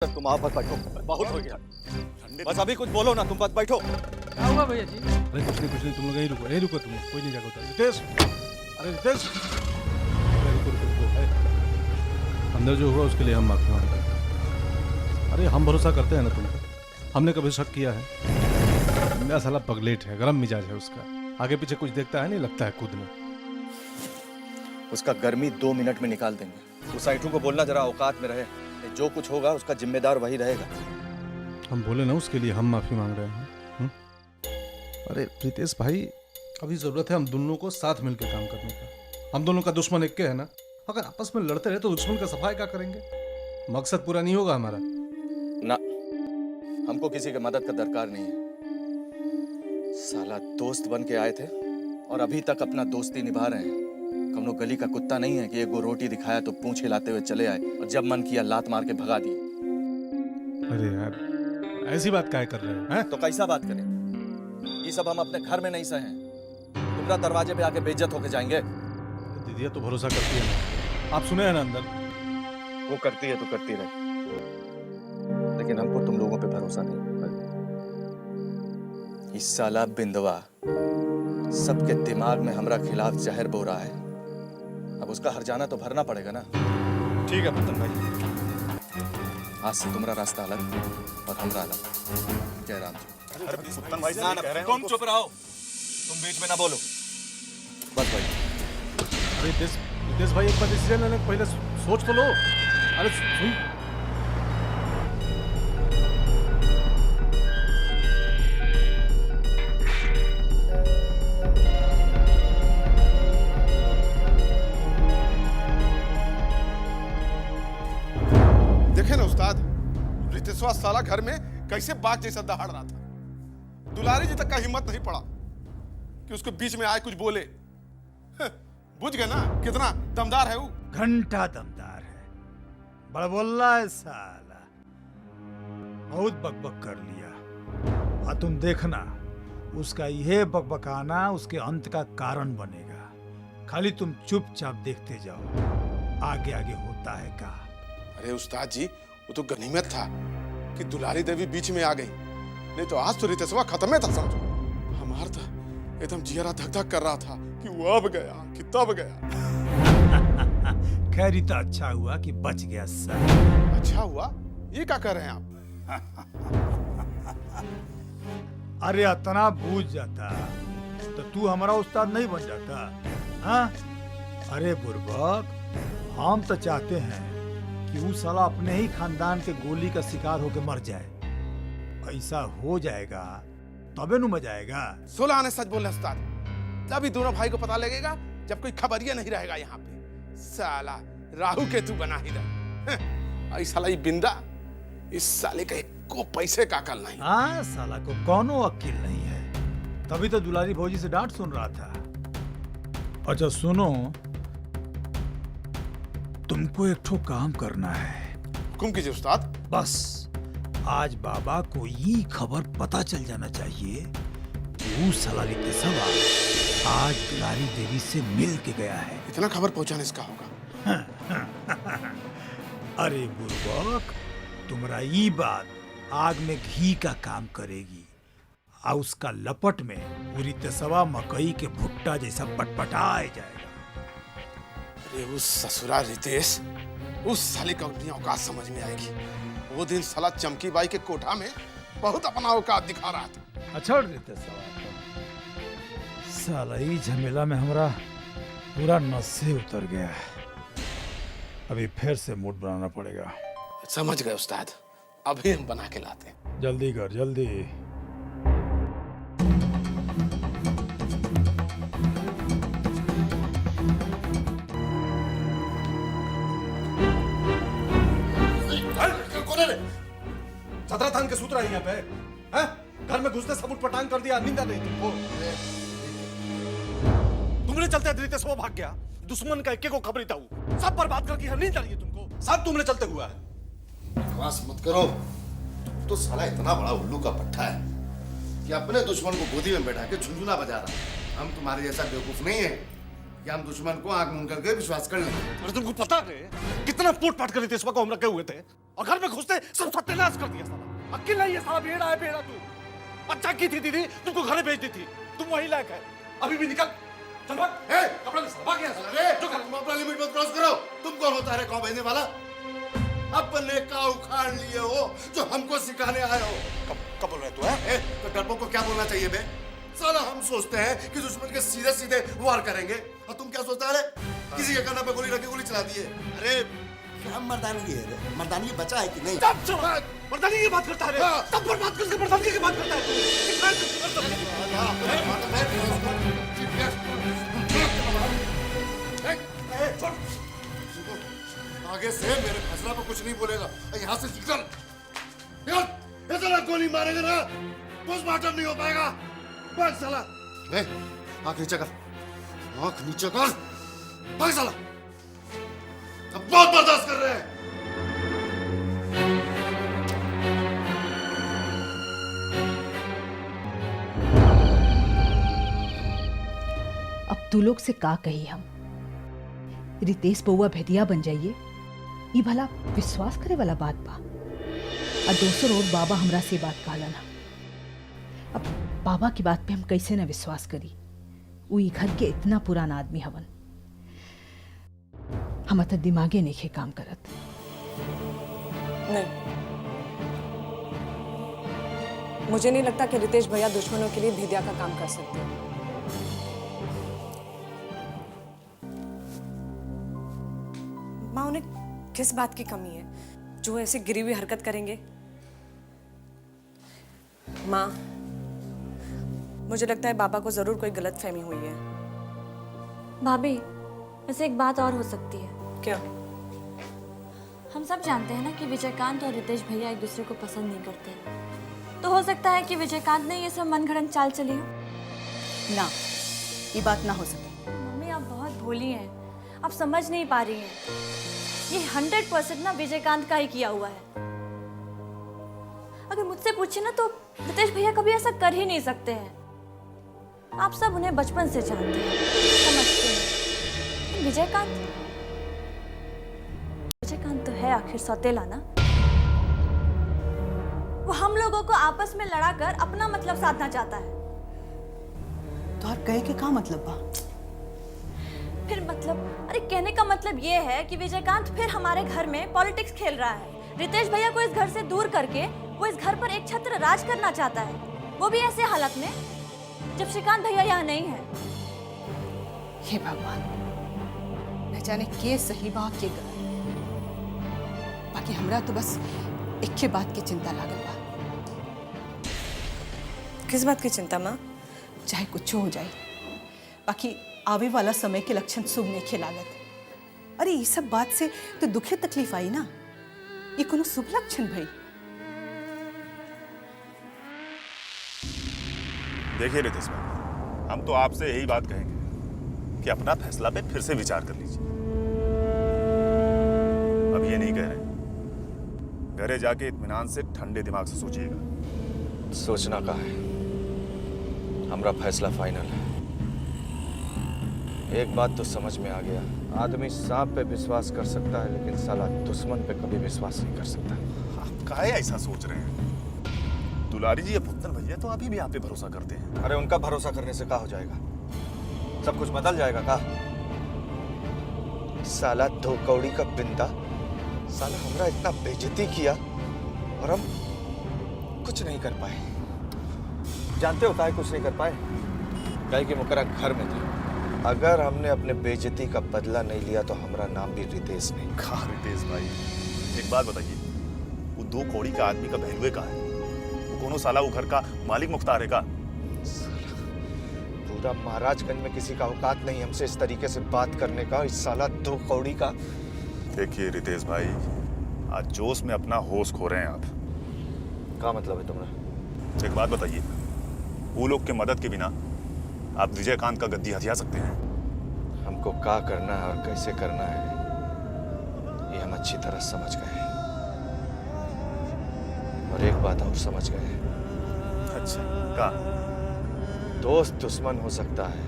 तुम वहां पर बैठो, बहुत हो गया। बस अभी कुछ बोलो ना, तुम बस बैठो। क्या हुआ भैया जी? अरे कुछ नहीं, तुम लोग यहीं रुको, तुम कोई नहीं जाएगा उधर। रितेश, अरे रितेश, अरे रुको, अंदर जो हुआ उसके लिए हम माफी मांगते हैं। अरे हम भरोसा करते हैं ना तुम पे, हमने कभी शक किया है? मेरा साला पगलेट है, गरम मिजाज है उसका, आगे पीछे कुछ देखता है नहीं, लगता है कूदने। उसका गर्मी 2 मिनट में निकाल देंगे। उस आइटू को बोलना जरा औकात में रहे, जो कुछ होगा उसका जिम्मेदार वही रहेगा। हम बोले ना, उसके लिए हम माफी मांग रहे हैं। अरे प्रीतेश भाई, अभी जरूरत है हम दोनों को साथ मिलकर काम करने का। हम दोनों का दुश्मन एक के है ना, अगर आपस में लड़ते रहे तो दुश्मन का सफाई क्या करेंगे? मकसद पूरा नहीं होगा हमारा। ना, हमको किसी की मदद का दरकार नहीं है। साला दोस्त बन के आए थे और अभी तक अपना दोस्ती निभा रहे हैं। हम लोग गली का कुत्ता नहीं है कि एक वो रोटी दिखाया तो पूंछ हिलाते हुए चले आए और जब मन किया लात मार के भगा दिए। अरे यार, ऐसी बात काहे कर रहे हैं? तो कैसा बात करें? ये सब हम अपने घर में नहीं सहे। तुम्हारा दरवाजे पे आके बेइज्जत होके जाएंगे। दीदी तो भरोसा करती है ना, आप सुने हैं ना अंदर। वो करती है तो करती रहे, लेकिन हमको तुम लोगों पे भरोसा नहीं। इस साला बिंदवा सबके दिमाग में हमरा खिलाफ जहर बो रहा है। अब उसका हर्जाना तो भरना पड़ेगा ना। ठीक है पतन भाई, आज से तुम्हारा रास्ता अलग और हमरा अलग। जय राम जी। पतन भाई ना, तुम चुप रहो, तुम बीच में ना बोलो। बस भाई। अरे रितेश भाई, एक बार डिसीजन लेने पहले सोच तो लो। अरे सुन, देखे ना उस्ताद, रितेशवा साला घर में कैसे बाघ जैसा दहाड़ रहा था। दुलारी जी तक का हिम्मत नहीं पड़ा कि उसके बीच में आए कुछ बोले। बुझ गए ना कितना दमदार है वो। घंटा दमदार है, बड़बोल्ला है साला। बहुत बकबक कर लिया, और तुम देखना उसका यह बकबकाना उसके अंत का कारण बनेगा। खाली तुम चुपचाप देखते जाओ, आगे आगे होता है क्या। अरे उस्ताद जी, वो तो गनीमत था कि दुलारी देवी बीच में आ गई, नहीं तो आज तो रितेशवा खत्म है था समझो। हमारा तो एकदम जियरा धक धक कर रहा था कि वो अब गया कि तब गया। खैर तो अच्छा हुआ कि बच गया सर। अच्छा हुआ, ये क्या कर रहे हैं आप? अरे इतना बूझ जाता तो तू हमारा उस्ताद नहीं बन जाता। हाँ? अरे बुर्बक, हम तो चाहते हैं कि वो साला अपने ही खानदान के गोली का शिकार होकर मर जाए। ऐसा हो जाएगा तबे नु मजा आएगा। 16 आने सच बोल रहे उस्ताद, तभी दोनों भाई को पता लगेगा जब कोई खबरिया नहीं रहेगा यहाँ पे। साला राहु केतु बना ही रहा। ऐसा साला ये बिंदा, इस साले का को पैसे का अकल नहीं। हाँ, साला को कौनो अक्ल नहीं है, तभी तो दुलारी भौजी से डांट सुन रहा था। अच्छा सुनो, तुमको एक ठो काम करना है। हुकुम कीजिए उस्ताद। बस आज बाबा को ये खबर पता चल जाना चाहिए कि वो साला रितेशवा आज दुलारी देवी से मिल के गया है। इतना खबर पहुंचाने इसका होगा। अरे बुर्बक, तुम्हारा ये बात आग में घी का काम करेगी, और उसका लपट में वो रितेशवा मकई के भुट्टा जैसा पटपटाए जाएगा। अरे उस ससुरा रितेश, उस साले का अपनी औकात समझ में आएगी। वो दिन साला चमकी बाई के कोठा में बहुत अपना औकात दिखा रहा था। अच्छा रितेशवा, साला ही झमेला में हमारा पूरा नशे उतर गया। अभी फिर से मूड बनाना पड़ेगा। समझ गए उस्ताद, अभी हम बना के लाते हैं। जल्दी कर, जल्दी। सत्रह थान के सूत्र है यहाँ पे। हैं? घर में घुसते सबूत पटांग कर दिया, निंदा नहीं तुमको। तुमने चलते रितेशवा भाग गया, दुश्मन का एक को खबर था, सब बर्बाद करके नींद आ रही है तुमको। सब तुमने चलते हुआ है। बकवास मत करो। तो साला इतना बड़ा उल्लू का पट्टा है कि अपने दुश्मन को गोदी में बैठा के झुनझुना बजा रहा है। हम तुम्हारे जैसा बेवकूफ नहीं है कि हम दुश्मन को आंख मूंद करके विश्वास कर लें। अरे तुमको पता है कितना पोट पाट कर रितेशवा को हम रखे हुए थे? और घर में घुसते सब सत्यानाश कर दिया साला। अकेला ये साला भेड़ा है भेड़ा तू। अच्छा की थी दीदी, तुमको घर भेज दी थी, तुम वही लायक है। अभी भी निकल, चल भाग। कपड़ा ले साला, भाग यहाँ से। अरे तुम अपना लिमिट मत क्रॉस करो। तुम कौन होता है कौन भेजने वाला? अपने का उखाड़ लिए हो जो हमको सिखाने आए हो। कब बोल रहे तू है? तो डरपोक को क्या बोलना चाहिए बे? साला हम सोचते हैं कि दुश्मन के सीधे सीधे वार करेंगे और तुम क्या सोचता है? किसी के कान पे गोली रख के गोली चला दिए। अरे क्या मर्दानगी है रे? मर्दानगी बचा है कि नहीं? मर्दानगी की बात करता है रे। तब पर बात करके मर्दानगी की बात करता है तू। आगे से मेरे फैसला पे कुछ नहीं बोलेगा। यहाँ से निकल। इतना गोली मारेगा ना पोस्टमार्टम नहीं हो पाएगा। भाग साला। आँख नीचे कर, आँख नीचे कर। भाग साला। अब बहुत बर्दाश्त कर रहे हैं। अब तू लोग से का कही हम? रितेश बउआ भेदिया बन जाइए, ये भला विश्वास करे वाला बात बा। और दोसर और बाबा हमरा से बात कहला ना। अब बाबा की बात पे हम कैसे न विश्वास करी? वो ई घर के इतना पुराना आदमी हवन। हम तो दिमागे नहीं काम करत। नहीं, मुझे नहीं लगता कि रितेश भैया दुश्मनों के लिए भेदिया का काम कर सकते हैं। माँ, उन्हें किस बात की कमी है जो ऐसी गिरी हुई हरकत करेंगे? माँ, मुझे लगता है बाबा को जरूर कोई गलतफहमी हुई है। भाभी, वैसे एक बात और हो सकती है। क्या? हम सब जानते हैं ना कि विजयकांत और रितेश भैया एक दूसरे को पसंद नहीं करते, तो हो सकता है कि विजयकांत ने ये सब मनगढ़ंत चाल चली हो। ना, ये बात ना हो सके। मम्मी, आप बहुत भोली हैं, आप समझ नहीं पा रही हैं। ये 100% ना विजयकांत का ही किया हुआ है। अगर मुझसे पूछे ना तो रितेश भैया कभी ऐसा कर ही नहीं सकते हैं। आप सब उन्हें बचपन से जानते हैं, समझते हैं। विजयकांत तो है आखिर सौतेला ना। वो हम लोगों को आपस में लड़ाकर अपना मतलब साधना चाहता है। तो और कहे के का मतलब बा? फिर मतलब, अरे कहने का मतलब ये है कि विजयकांत फिर हमारे घर में पॉलिटिक्स खेल रहा है। रितेश भैया को इस घर से दूर करके वो इस घर पर एक छत्र राज करना चाहता है, वो भी ऐसे हालत में जब श्रीकांत भैया यहाँ नहीं है। हे भगवान, न जाने के सही बा के गलत। बाकी हमरा तो बस एक के बात की चिंता लागल बा। किस बात की चिंता माँ? चाहे कुछ हो जाए, बाकी आवे वाला समय के लक्षण शुभ नहीं लागत। अरे ये सब बात से तो दुखे तकलीफ आई ना, ये कोनो शुभ लक्षण भाई? देखिए रितेश भाई, हम तो आपसे यही बात कहेंगे कि अपना फैसला पे फिर से विचार कर लीजिए। अब ये नहीं कह रहे, घरे जाके इत्मीनान से ठंडे दिमाग से सोचिएगा। सोचना का है, हमारा फैसला फाइनल है। एक बात तो समझ में आ गया, आदमी सांप पे विश्वास कर सकता है लेकिन साला दुश्मन पे कभी विश्वास नहीं कर सकता। आप काहे ऐसा सोच रहे हैं? दुलारी जी या पुत्तन भैया तो अभी भी आप पे भरोसा करते हैं। अरे उनका भरोसा करने से क्या हो जाएगा? सब कुछ बदल जाएगा का? साला दो कौड़ी का बिंदा साला हमरा इतना बेइज्जती किया और हम कुछ नहीं कर पाए। जानते होता है कुछ नहीं कर पाए कहे कि मुकरा घर में थे। अगर हमने अपने बेइज्जती का बदला नहीं लिया तो हमारा नाम भी रितेश नहीं। कहा रितेश भाई, एक बात बताइए, वो दो कौड़ी का आदमी का बहलुए कहाँ है? वो कोनो साला वो घर का मालिक मुख्तार है का? पूरा महाराजगंज में किसी का औकात नहीं हमसे इस तरीके से बात करने का। इस साला दो कौड़ी का। देखिए रितेश भाई, आज जोश में अपना होश खो रहे हैं आप। क्या मतलब है तुम्हारा? एक बात बताइए, वो लोग के मदद के बिना आप विजयकांत का गद्दी हथिया सकते हैं? हमको क्या करना है और कैसे करना है ये हम अच्छी तरह समझ गए हैं। और एक बात और समझ गए हैं। अच्छा, का? दोस्त दुश्मन हो सकता है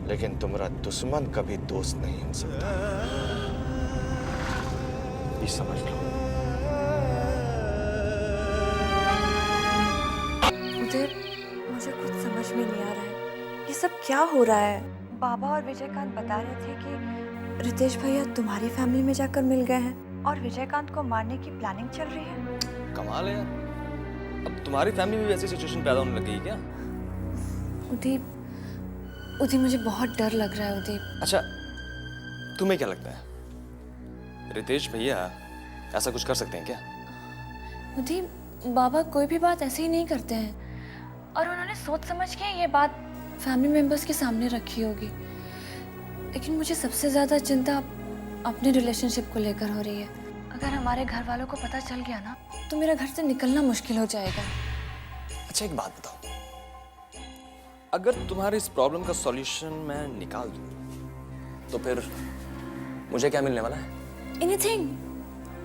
लेकिन तुम्हारा दुश्मन कभी दोस्त नहीं हो सकता। ये समझ लो। क्या हो रहा है? बाबा और विजयकांत बता रहे थे कि रितेश भैया तुम्हारी फैमिली में जाकर मिल गए हैं और विजयकांत को मारने की प्लानिंग चल रही है। कमाल है यार, अब तुम्हारी फैमिली में भी ऐसी सिचुएशन पैदा होने लग गई क्या? उदीप, उदीप मुझे बहुत डर लग रहा है उदीप। अच्छा, तुम्हें क्या लगता है रितेश भैया ऐसा कुछ कर सकते हैं क्या? उदीप, बाबा कोई भी बात ऐसे ही नहीं करते हैं और उन्होंने सोच समझ के ये बात फैमिली मेंबर्स के सामने रखी होगी। लेकिन मुझे सबसे ज़्यादा चिंता अपने रिलेशनशिप को लेकर हो रही है। अगर हमारे घर वालों को पता चल गया ना तो मेरा घर से निकलना मुश्किल हो जाएगा। अच्छा एक बात बताओ, अगर तुम्हारी इस प्रॉब्लम का सॉल्यूशन मैं निकाल दूं तो फिर मुझे क्या मिलने वाला है? Anything,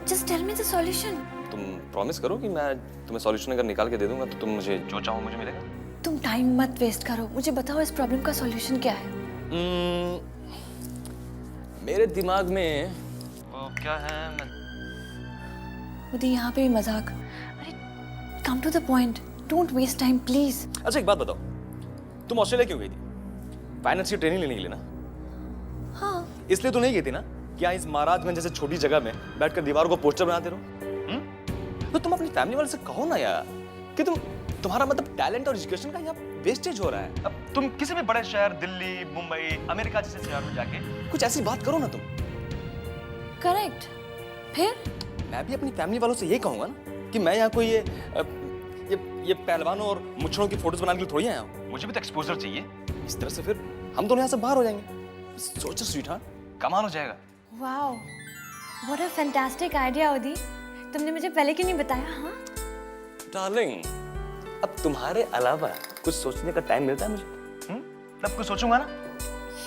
just tell me the solution. तुम प्रॉमिस करो कि मैं तुम्हें सॉल्यूशन अगर निकाल के दे दूंगा तो तुम मुझे जो चाहो मुझे मिलेगा। तुम टाइम मत वेस्ट करो, मुझे बताओ इस प्रॉब्लम का सॉल्यूशन क्या है? मेरे दिमाग में वो क्या है, मैं मुझे यहाँ पे भी मजाक। अरे come to the point, don't waste time please. अच्छा एक बात बताओ, तुम ऑस्ट्रेलिया क्यों गई थी? फाइनेंस की ट्रेनिंग लेने के लिए ना? हाँ, इसलिए तो नहीं गई थी ना क्या इस महाराजगंज जैसे छोटी जगह में बैठकर दीवारों को पोस्टर बनाते रहो? तो तुम अपनी फैमिली वाले से कहो ना यार कि तुम्हारा मतलब टैलेंट और एजुकेशन का यहाँ वेस्टेज हो रहा है। अब तुम किसी भी बड़े शहर, दिल्ली, मुंबई, अमेरिका जैसे शहर में जाके कुछ ऐसी बात करो ना तुम। करेक्ट। फिर मैं भी अपनी फैमिली वालों से ये कहूंगा ना कि मैं यहाँ कोई ये पहलवानों और मुच्छरों की फोटोज बनाने के लिए थोड़ी आया हूँ। मुझे भी तो एक्सपोजर चाहिए। इस तरह से फिर हम दोनों यहाँ से बाहर हो जाएंगे। सोचो स्वीटहार्ट, कमाल हो जाएगा। Wow, what a fantastic idea उदी। तुमने मुझे पहले क्यों नहीं बताया? हाँ डार्लिंग, अब तुम्हारे अलावा कुछ सोचने का टाइम मिलता है मुझे? तब कुछ सोचूंगा ना।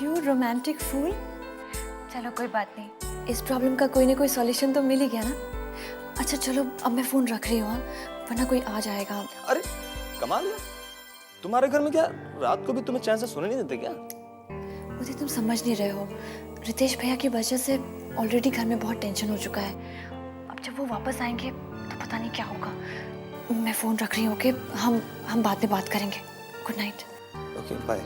यू रोमांटिक फूल। चलो कोई बात नहीं, इस प्रॉब्लम का कोई ना कोई सॉल्यूशन तो मिल ही गया ना। अच्छा चलो अब मैं फोन रख रही हूँ, वरना कोई आ जाएगा। अरे कमाल है, तुम्हारे घर में क्या रात को भी तुम्हें चैन से सोने नहीं देते क्या? मुझे तुम समझ नहीं रहे हो, रितेश भैया की वजह से ऑलरेडी घर में बहुत टेंशन हो चुका है। अब जब वो वापस आएंगे तो पता नहीं क्या होगा। मैं फोन रख रही हूँ, ओके? हम बाद में बात करेंगे। Good night. Okay bye.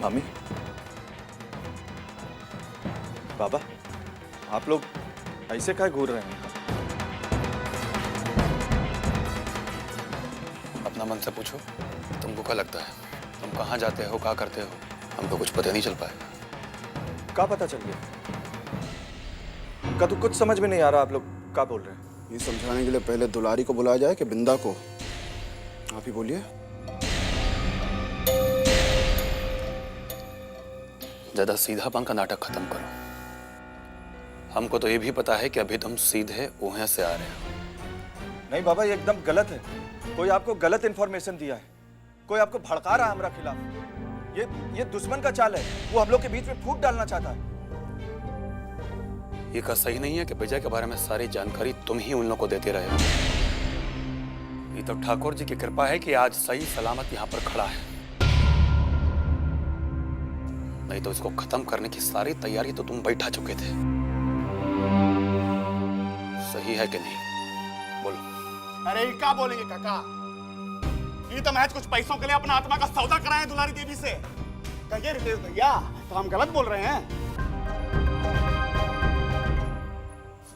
मामी, बाबा, आप लोग ऐसे काहे घूर रहे हैं? अपना मन से पूछो, तुमको क्या लगता है? तुम कहाँ जाते हो, क्या करते हो? हमको कुछ पता नहीं चल पाएगा। क्या पता चल गया? का तो कुछ समझ में नहीं आ रहा, आप लोग क्या बोल रहे हैं? ये समझाने के लिए पहले दुलारी को बुलाया जाए कि बिंदा को? आप ही बोलिए। ज्यादा सीधापन का नाटक खत्म करो। हमको तो ये भी पता है कि अभी तुम सीधे वहां से आ रहे हो। नहीं बाबा, ये एकदम गलत है। कोई आपको गलत इंफॉर्मेशन दिया है, कोई आपको भड़का रहा है हमारा खिलाफ। ये दुश्मन का चाल है, वो हम लोग के बीच में फूट डालना चाहता है। ये का सही नहीं है कि विजय के बारे में सारी जानकारी तुम ही उन लोगों को देते रहे हो। ये तो ठाकुर जी की कृपा है कि आज सही सलामत यहाँ पर खड़ा है, नहीं तो इसको खत्म करने की सारी तैयारी तो तुम बैठा चुके थे। सही है कि नहीं? बोलो। अरे क्या बोलेंगे काका? ये तो महज कुछ पैसों के लिए अपना आत्मा का सौदा कराए दुलारी देवी से। कहिए रितेश भैया, तो हम गलत बोल रहे हैं?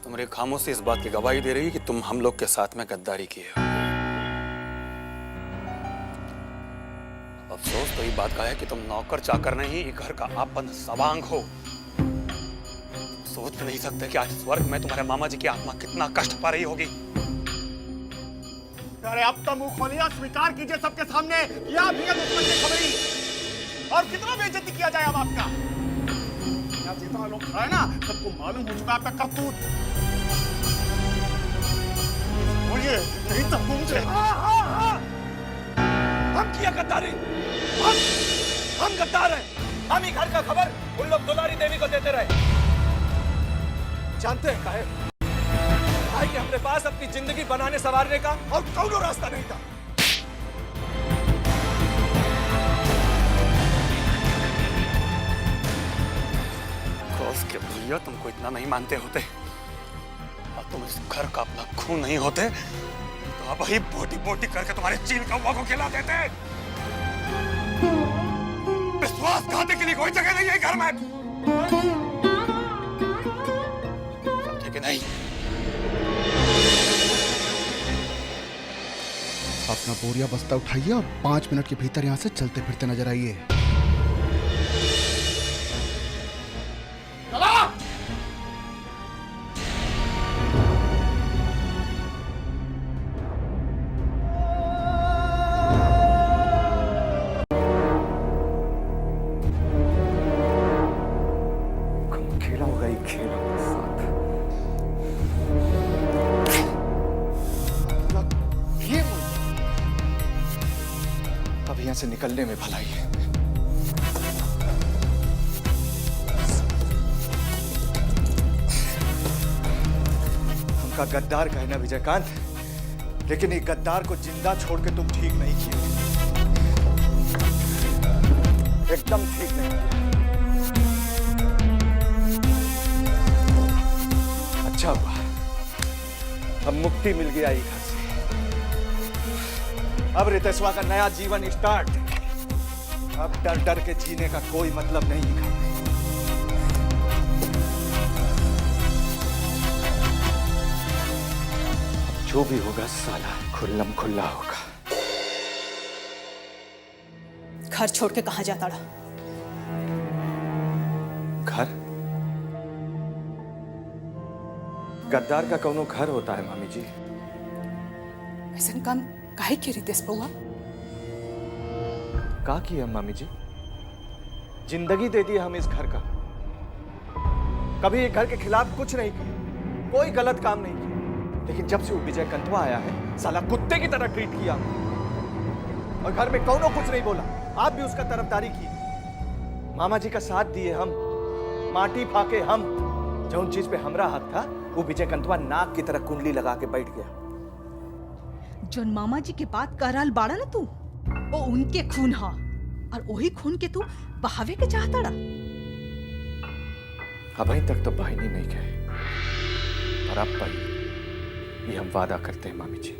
तुम्हारी खामोशी इस बात की गवाही दे रही है कि तुम हम लोग के साथ में गद्दारी किए हो। अफसोस तो ये बात का है कि तुम नौकर चाकर नहीं, ये घर का आपन सवांग हो। सोच नहीं सकते कि आज स्वर्ग में तुम्हारे मामा जी की आत्मा कितना कष्ट पा रही होगी। अरे अब तो मुंह खोलिए, स्वीकार कीजिए सबके सामने कि आप ही दुश्मन की खबरी। और कितना बेइज्जती किया जाए अब आपका। यहाँ जितना लोग खड़ा है ना, सबको मालूम हो चुका आपका करतूत। बोलिए, नहीं तो मुझे हम किया गद्दारी, हम गद्दार हैं। हम ही घर का खबर उन लोग दुलारी देवी को देते रहे। जानते हैं काहे? काहे कि हमरे पास अपनी जिंदगी बनाने संवारने का और कोई रास्ता नहीं था। कोस के भैया तुमको इतना नहीं मानते होते और तुम इस घर का अपना खून नहीं होते तो अब ही बोटी बोटी करके तुम्हारे चील कौवा को खिला देते। विश्वासघाती के लिए कोई जगह नहीं है घर में, समझे कि नहीं? अपना बोरिया बस्ता उठाइए और 5 मिनट के भीतर यहाँ से चलते फिरते नजर आइए। खेला होगा ये खेल अपने साथ। अब यहाँ से निकलने में भलाई है। हमका गद्दार कहना विजयकांत, लेकिन एक गद्दार को जिंदा छोड़ के तुम ठीक नहीं किए, एकदम ठीक नहीं किया। अच्छा हुआ अब मुक्ति मिल गया घर से। अब रितेशवा का नया जीवन स्टार्ट। अब डर डर के जीने का कोई मतलब नहीं है। जो भी होगा साला खुल्लम खुल्ला होगा। घर छोड़ के कहां जाता रहा? घर? गद्दार का कौनो घर होता है मामी जी? ऐसा काम काहे के रितेश बउआ? का किया मामी जी? जिंदगी दे दी हम इस घर का। कभी एक घर के खिलाफ कुछ नहीं किया, कोई गलत काम नहीं किया। लेकिन जब से वो विजय कंथवा आया है, साला कुत्ते की तरह ट्रीट किया। और घर में कौनो कुछ नहीं बोला, आप भी उसका तरफदारी की। मामा जी का साथ दिए हम, माटी फाके हम। जो उन चीज पे हमरा हक था, वो विजय कंथवा नाक की तरह कुंडली लगा के बैठ गया। जोन मामा जी के बात कह रहल बाड़ा ना तू, वो उनके खून हा और वही खून के तू बहावे के चाहता रहा। अभी तक तो बहनी नहीं गए, और अब भाई ये हम वादा करते हैं मामी जी,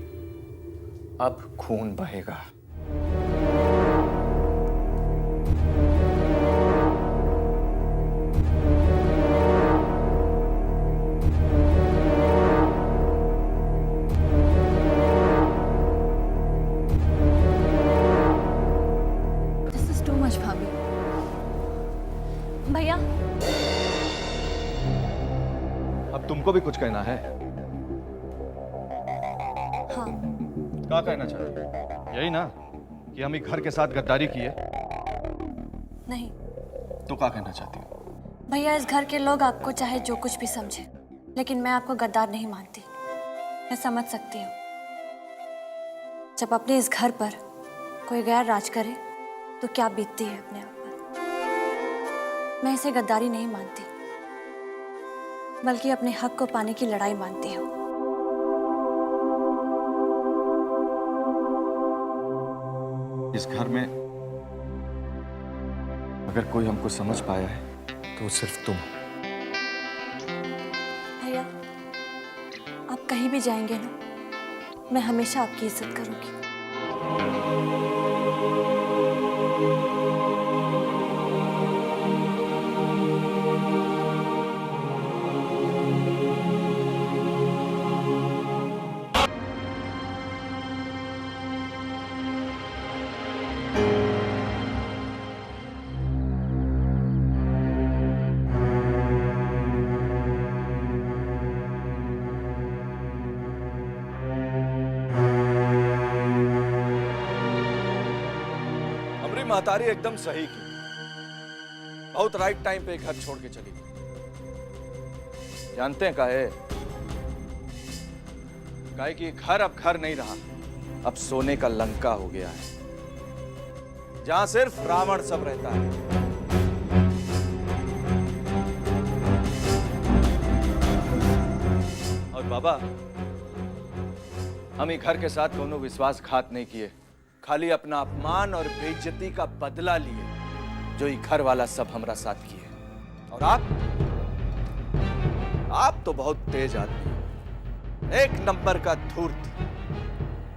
अब खून बहेगा। भैया, अब तुमको भी कुछ कहना है? हाँ। क्या कहना चाहते? यही ना कि हम एक घर के साथ गद्दारी किए? नहीं। तो क्या कहना चाहती हो? भैया, इस घर के लोग आपको चाहे जो कुछ भी समझे, लेकिन मैं आपको गद्दार नहीं मानती। मैं समझ सकती हूँ, जब अपने इस घर पर कोई गैर राज करे तो क्या बीतती है अपने आप पर। मैं इसे गद्दारी नहीं मानती, बल्कि अपने हक को पाने की लड़ाई मानती हूँ। इस घर में अगर कोई हमको समझ पाया है तो वो सिर्फ तुम। भैया, आप कहीं भी जाएंगे ना, मैं हमेशा आपकी इज्जत करूंगी। तुम्हारी महतारी एकदम सही की, बहुत राइट टाइम पे घर छोड़ के चली गई। जानते हैं काहे? काहे कि घर अब घर नहीं रहा, अब सोने का लंका हो गया है, जहां सिर्फ रावण सब रहता है। और बाबा, हम ही घर के साथ कोनो विश्वासघात नहीं किए, खाली अपना अपमान और बेइज्जती का बदला लिए, जो ये घर वाला सब हमरा साथ किए। और आप तो बहुत तेज आदमी, एक नंबर का धूर्त।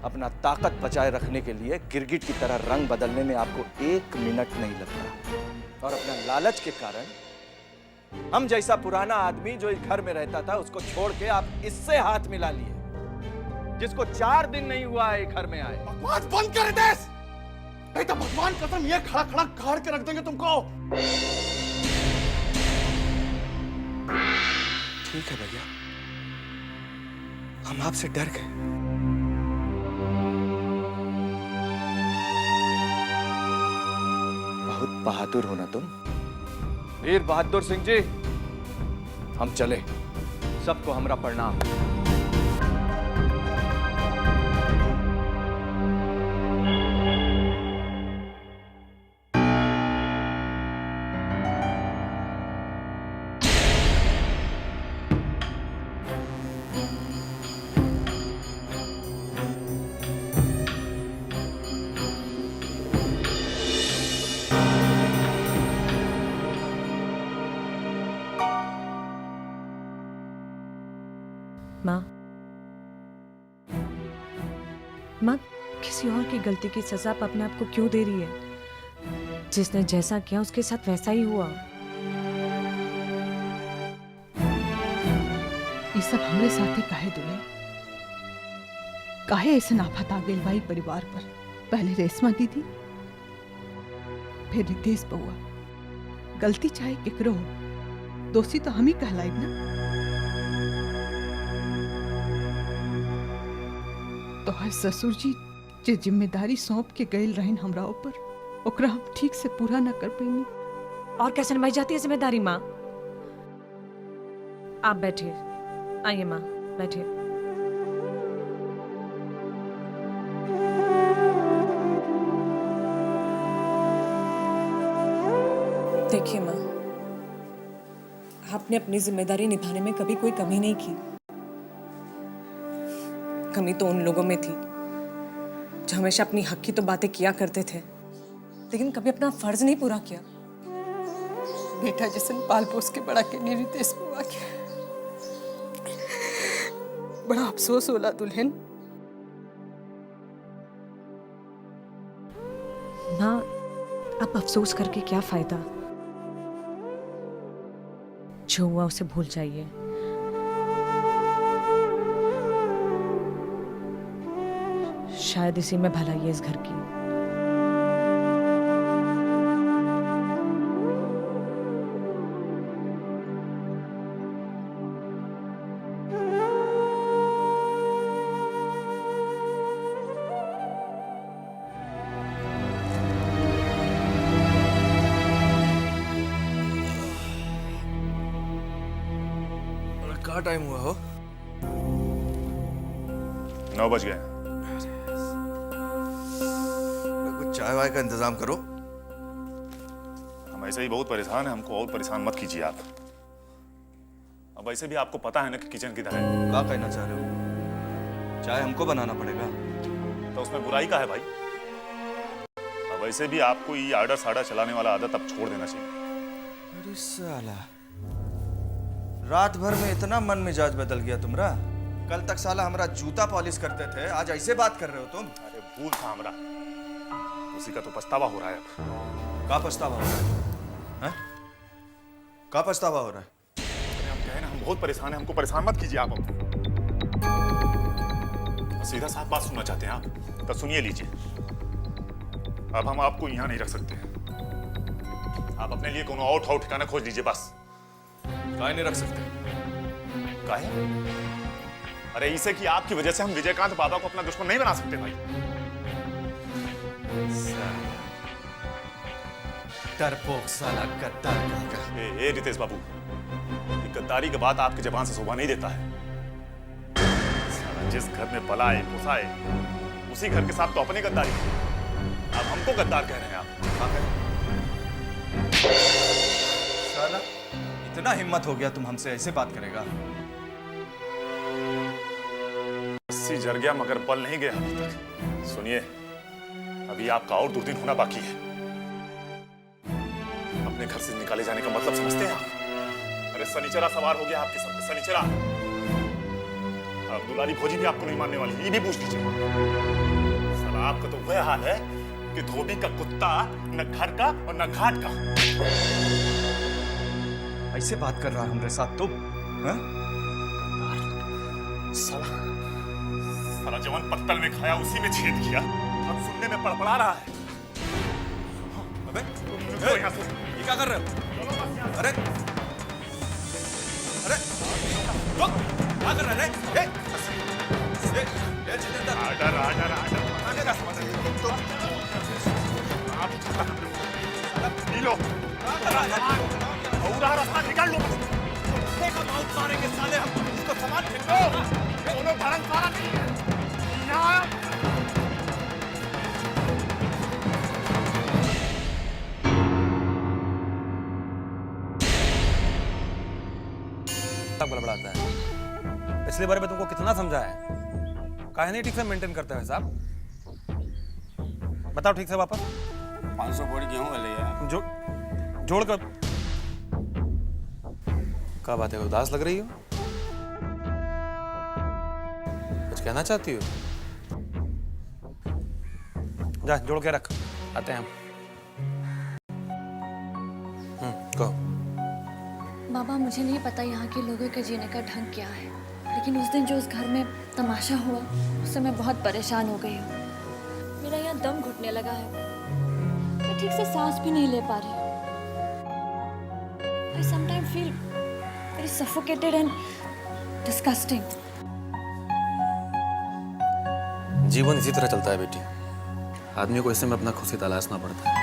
अपना ताकत बचाए रखने के लिए गिरगिट की तरह रंग बदलने में आपको 1 मिनट नहीं लगता। और अपना लालच के कारण हम जैसा पुराना आदमी जो इस घर में रहता था, उसको छोड़ के आप इससे हाथ मिला लिए, जिसको 4 दिन नहीं हुआ है घर में आए। बकवास बंद कर रितेश, नहीं तो भगवान कसम ये खड़ा खड़ा गाड़ के रख देंगे तुमको। ठीक है भैया, हम आपसे डर गए। बहुत बहादुर हो ना तुम, वीर बहादुर सिंह जी। हम चले, सबको हमरा प्रणाम। माँ, किसी और की गलती की सजा आप अपने आप को क्यों दे रही है? जिसने जैसा किया उसके साथ वैसा ही हुआ। ये सब हमरे साथे काहे दुल्हन? काहे ऐसे आफत आ गई भाई परिवार पर? पहले रेशमा दीदी, फिर रितेश बउआ। गलती चाहे केकरो हो, दोषी तो हम ही कहलाइब ना। तो हर ससुर जी जे जिम्मेदारी सौंप के गए रहन हमरा ऊपर, ओकरा हम ठीक से पूरा न कर पैनी। और कैसे निभाई जाती है जिम्मेदारी माँ? आप बैठिए, आइए माँ बैठिए। देखिए माँ, आपने अपनी जिम्मेदारी निभाने में कभी कोई कमी नहीं की। कमी तो उन लोगों में थी जो हमेशा अपनी हक की तो बातें किया करते थे, लेकिन कभी अपना फर्ज नहीं पूरा किया। बेटा जैसन पाल पोस के बड़ा के रितेश बुआ के बड़ा अफसोस होला दुल्हन। माँ, अब अफसोस करके क्या फायदा? जो हुआ उसे भूल जाइए। शायद इसी में भलाई है इस घर की। क्या टाइम हुआ हो? 9 बज गए। कुछ चाय वाय का इंतजाम करो। हम ऐसे ही बहुत परेशान हैं, हमको और परेशान मत कीजिए आप। अब वैसे भी आपको पता है ना कि किचन किधर है। क्या कहना चाह रहे हो? चाय हमको बनाना पड़ेगा? तो उसमें बुराई का है भाई? अब वैसे भी आपको ये आर्डर साड़ा चलाने वाला आदत अब छोड़ देना चाहिए। अरे साला, रात भर में इतना मन मिजाज बदल गया तुम्हारा। कल तक साला हमारा जूता पॉलिश करते थे, आज ऐसे बात कर रहे हो तुम? अरे भूल था हमारा, उसी का तो पछतावा हो रहा है अब। का पछतावा हो रहा है? का पछतावा हो रहा है? अरे हम कहे ना, हम बहुत परेशान हैं, हमको परेशान मत कीजिए आप। सीधा साफ बात सुनना चाहते हैं आप, तो सुनिए लीजिए। अब हम आपको यहाँ नहीं रख सकते। आप अपने लिए कोनो और ठाव ठिकाना खोज लीजिए बस। काहे नहीं रख सकते? काहे? अरे इसे कि आपकी वजह से हम विजयकांत बाबा को अपना दुश्मन नहीं बना सकते भाई। डरपोक साला गद्दार कहेगा। ए रितेश बाबू, ये गद्दारी की बात आपकी जबान से शोभा नहीं देता है। साला जिस घर में पला है पोसा है, उसी घर के साथ तो अपनी गद्दारी है। अब हमको गद्दार कह रहे हैं आप? साला इतना हिम्मत हो गया तुम हमसे ऐसे बात करेगा? रस्सी जर गया मगर बल नहीं गया अभी तक। सुनिए, अभी आपका और 2 दिन होना बाकी है। अपने घर से निकाले जाने का मतलब समझते हैं आप? अरे शनिचरा सवार हो गया आपके सर पे, शनिचरा। अब दुलारी भोजी भी आपको नहीं मानने वाली, ये भी पूछ लीजिए। साला आपका तो वह हाल है कि धोबी का कुत्ता न घर का और न घाट का। ऐसे बात कर रहा है हमारे साथ तुम? हाँ? साला जवान पत्तल में खाया उसी में छेद किया, अब सुनने में पड़पड़ा रहा है। अबे तो यहाँ से ये क्या कर रहे हो? अरे अरे रुक, क्या कर रहे हैं? जितेंद्र, आर्डर आर्डर आर्डर आने का समझ नहीं तुम तो। आप पी लो और रास्ता निकाल लो। देखो बहुत मारेंगे साले हम, इसको सामान फेंको। दोनों भरन सारा नहीं है। यहाँ बड़बड़ाता है। पिछली बार में तुमको कितना समझाया है? काहे नहीं ठीक से मेंटेन करते हैं साहब? बताओ ठीक से वापस। 500 बोरी गेहूं ले यार। जोड़ कर। क्या बात है, उदास लग रही हो? कुछ कहना चाहती हो? जा जोड़ के रख, आते हैं हम। कहो। बाबा, मुझे नहीं पता यहाँ के लोगों के जीने का ढंग क्या है, लेकिन उस दिन जो उस घर में तमाशा हुआ, उससे मैं बहुत परेशान हो गई हूँ। मेरा यहाँ दम घुटने लगा है, मैं ठीक से सांस भी नहीं ले पा रही हूँ। I sometimes feel very suffocated and disgusting. जीवन इसी तरह चलता है बेटी, आदमी को ऐसे में अपना खुशी तलाशना पड़ता है।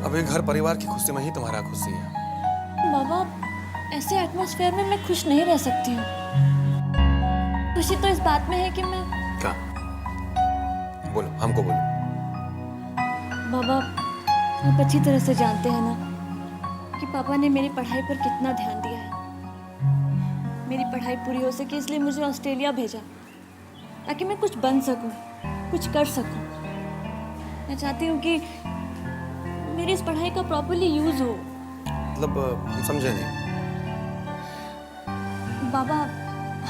अब एक घर परिवार की खुशी में ही तुम्हारा खुशी है। बाबा, ऐसे एटमॉस्फेयर में मैं खुश नहीं रह सकती हूँ। खुशी तो इस बात में है कि मैं... क्या? बोलो, हमको बोलो। बाबा, आप अच्छी तरह से जानते हैं ना कि पापा ने मेरी पढ़ाई पर कितना ध्यान दिया है। मेरी पढ़ाई पूरी हो सके इसलिए मुझे ऑस्ट्रेलिया भेजा, ताकि मैं कुछ बन सकूं, कुछ कर सकूं। मैं चाहती हूँ कि मेरी इस पढ़ाई का प्रॉपर्ली यूज हो। मतलब हम समझे नहीं। बाबा,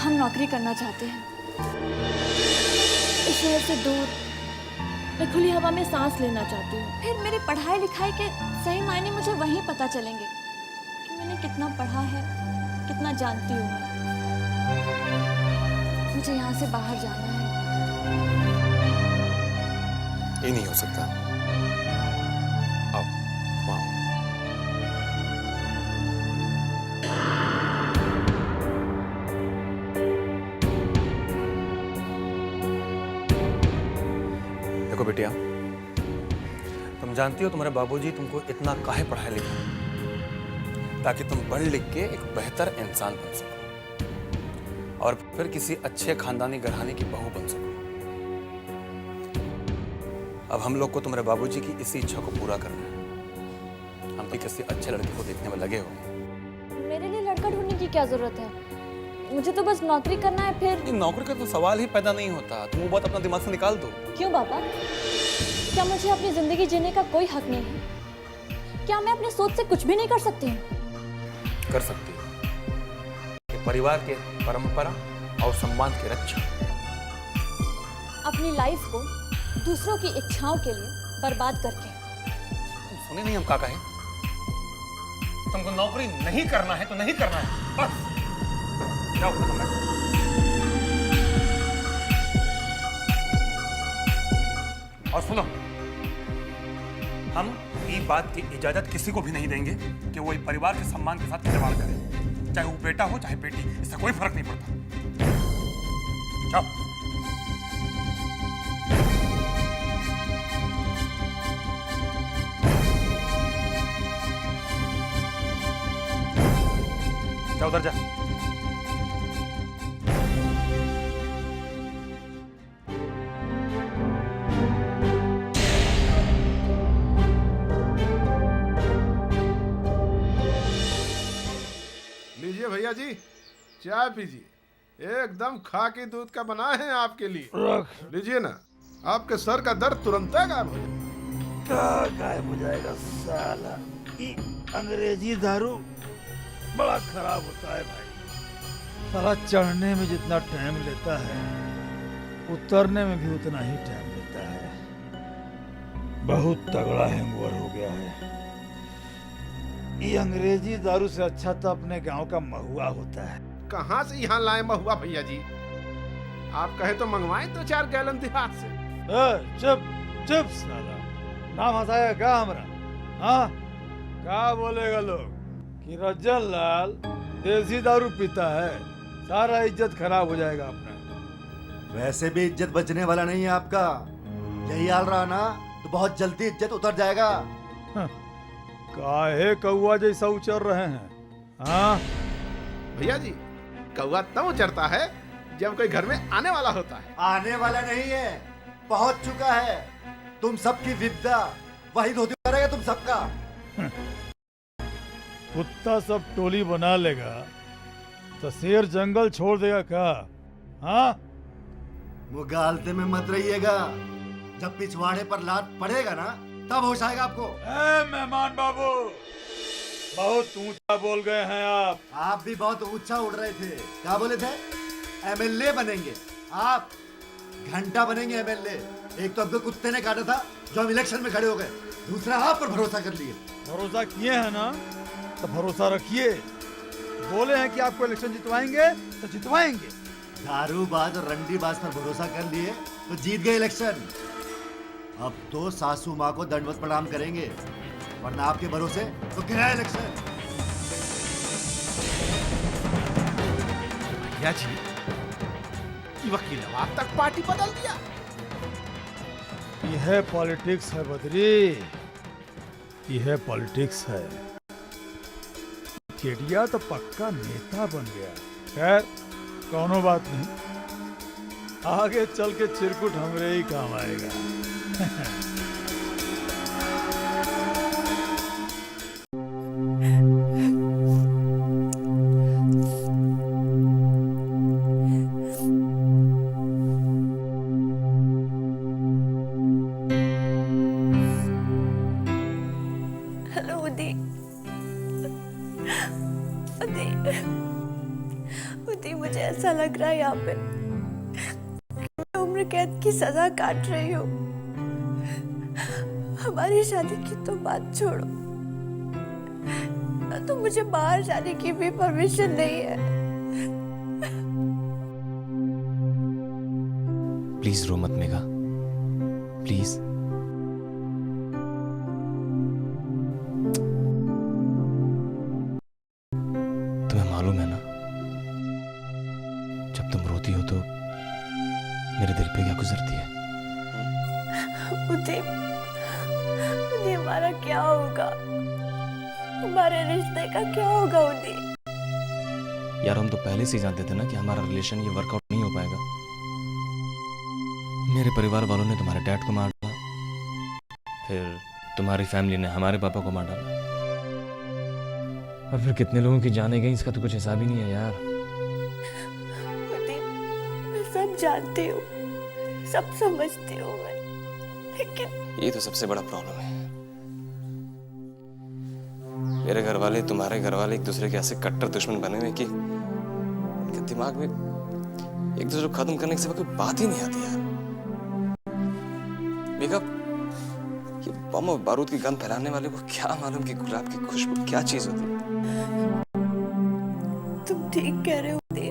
हम नौकरी करना चाहते हैं इस शहर से दूर। मैं खुली हवा में सांस लेना चाहती हूँ। फिर मेरी पढ़ाई लिखाई के सही मायने मुझे वहीं पता चलेंगे कि मैंने कितना पढ़ा है, कितना जानती हूँ मैं। मुझे यहाँ से बाहर जाना है। ये नहीं हो सकता। आओ, वहाँ। देखो बेटिया, तुम जानती हो तुम्हारे बाबूजी तुमको इतना काहे पढ़ाए लिखे, ताकि तुम पढ़ लिख के एक बेहतर इंसान बन सको और फिर किसी अच्छे खानदानी घराने की बहू बन सको। अब हम लोग को तुम्हारे बाबूजी की इसी इच्छा को पूरा करना है। हम भी किसी अच्छे लड़के को देखने में लगे हुए। मेरे लिए लड़का ढूंढने की क्या जरूरत है? मुझे तो बस नौकरी करना है। फिर नौकरी का तो सवाल ही पैदा नहीं होता। तुम वो बात अपना दिमाग से निकाल दो। क्यों बाबा? क्या मुझे अपनी जिंदगी जीने का कोई हक नहीं है? क्या मैं अपनी सोच से कुछ भी नहीं कर सकती हूँ? कर सकती हो। परिवार के परंपरा और सम्मान के रक्षक। अपनी लाइफ को दूसरों की इच्छाओं के लिए बर्बाद करके। तुम सुने नहीं हम क्या कहे? तुमको नौकरी नहीं करना है तो नहीं करना है, बस। जाओ, खत्म है। और सुनो, हम ये बात की इजाजत किसी को भी नहीं देंगे कि वो परिवार के सम्मान के साथ खिलवाड़ करे, चाहे वो बेटा हो चाहे बेटी, इससे कोई फर्क नहीं पड़ता। जाओ। जा उधर जा। लीजिए भैया जी, चाय पीजिए, एकदम खाकी दूध का बना है आपके लिए। लीजिए ना, आपके सर का दर्द तुरंत गायब हो जाएगा। क्या गायब हो जाएगा साला? ये अंग्रेजी दारू बड़ा खराब होता है भाई। साला चढ़ने में जितना टाइम लेता है, उतरने में भी उतना ही टाइम लेता है। बहुत तगड़ा हैंगओवर हो गया है। ये अंग्रेजी दारू से अच्छा तो अपने गांव का महुआ होता है। कहाँ से यहाँ लाए महुआ भैया जी? आप कहे तो मंगवाएं 2-4 गैलन देहात से। चुप चुप साला, नाम हंसाया क्या हमारा? हाँ, क्या बोलेगा लोग कि रज्जन लाल देसी दारू पीता है, सारा इज्जत खराब हो जाएगा अपना। वैसे भी इज्जत बचने वाला नहीं है आपका। यही हाल रहा ना तो बहुत जल्दी इज्जत उतर जाएगा। काहे कौआ जैसा उचर रहे हैं? हाँ भैया जी, कौआ तब उचरता है जब कोई घर में आने वाला होता है। आने वाला नहीं है, पहुंच चुका है। तुम सबकी विपदा वही धोती करेगा तुम सबका। कुत्ता सब टोली बना लेगा तो शेर जंगल छोड़ देगा क्या? हाँ, मुगालते में मत रहिएगा। जब पिछवाड़े पर लात पड़ेगा ना तब होश आएगा आपको। मेहमान बाबू, बहुत ऊंचा बोल गए हैं आप। आप भी बहुत ऊंचा उड़ रहे थे। क्या बोले थे? एमएलए बनेंगे आप, घंटा बनेंगे एमएलए। एक तो आपको कुत्ते ने काटा था जो हम इलेक्शन में खड़े हो गए, दूसरा आप पर भरोसा कर लिए। भरोसा किए हैं ना तो भरोसा रखिए। बोले हैं कि आपको इलेक्शन जितवाएंगे तो जितवाएंगे। दारूबाज और रंडीबाज पर भरोसा कर लिए तो जीत गए इलेक्शन। अब तो सासू माँ को दंडवत प्रणाम करेंगे, वरना आपके भरोसे तो गिरा इलेक्शन। भैया जी, ये वकील नवाब तक पार्टी बदल दिया। यह पॉलिटिक्स है बद्री, यह पॉलिटिक्स है। केडिया तो पक्का नेता बन गया। खैर, कोनो बात नहीं, आगे चल के चिरकुट हमरे ही काम आएगा। हेलो उदी। उदी, मुझे ऐसा लग रहा है यहाँ पे मैं उम्र कैद की सजा काट रही हूँ। हमारी शादी की तो बात छोड़ो, तो मुझे बाहर जाने की भी परमिशन नहीं है। प्लीज रो मत मेघा, प्लीज। तुम्हें मालूम है ना, जब तुम रोती हो तो मेरे दिल पे क्या गुजरती है? उदी, हमारा क्या होगा? हमारे रिश्ते का क्या होगा उदी? यार, हम तो पहले से ही जानते थे ना कि हमारा रिलेशन ये वर्कआउट नहीं हो पाएगा। मेरे परिवार वालों ने तुम्हारे डैड को मार डाला, फिर तुम्हारी फैमिली ने हमारे पापा को मार डाला, और फिर कितने लोगों की जाने गई इसका तो कुछ हिसाब ही नहीं है यार। उदी, मैं सब जानती हूँ, सब समझती हूँ मैं, लेकिन ये तो सबसे बड़ा प्रॉब्लम है। मेरे घर वाले, तुम्हारे घर वाले एक दूसरे के ऐसे कट्टर दुश्मन बने हुए कि उनके दिमाग में एक दूसरे को खत्म करने के सिवा कोई बात ही नहीं आती यार। मेघा, ये बम और बारूद की गंध फैलाने वाले को क्या मालूम कि गुलाब की खुशबू क्या चीज होती है। तुम ठीक कह रहे हो उदी।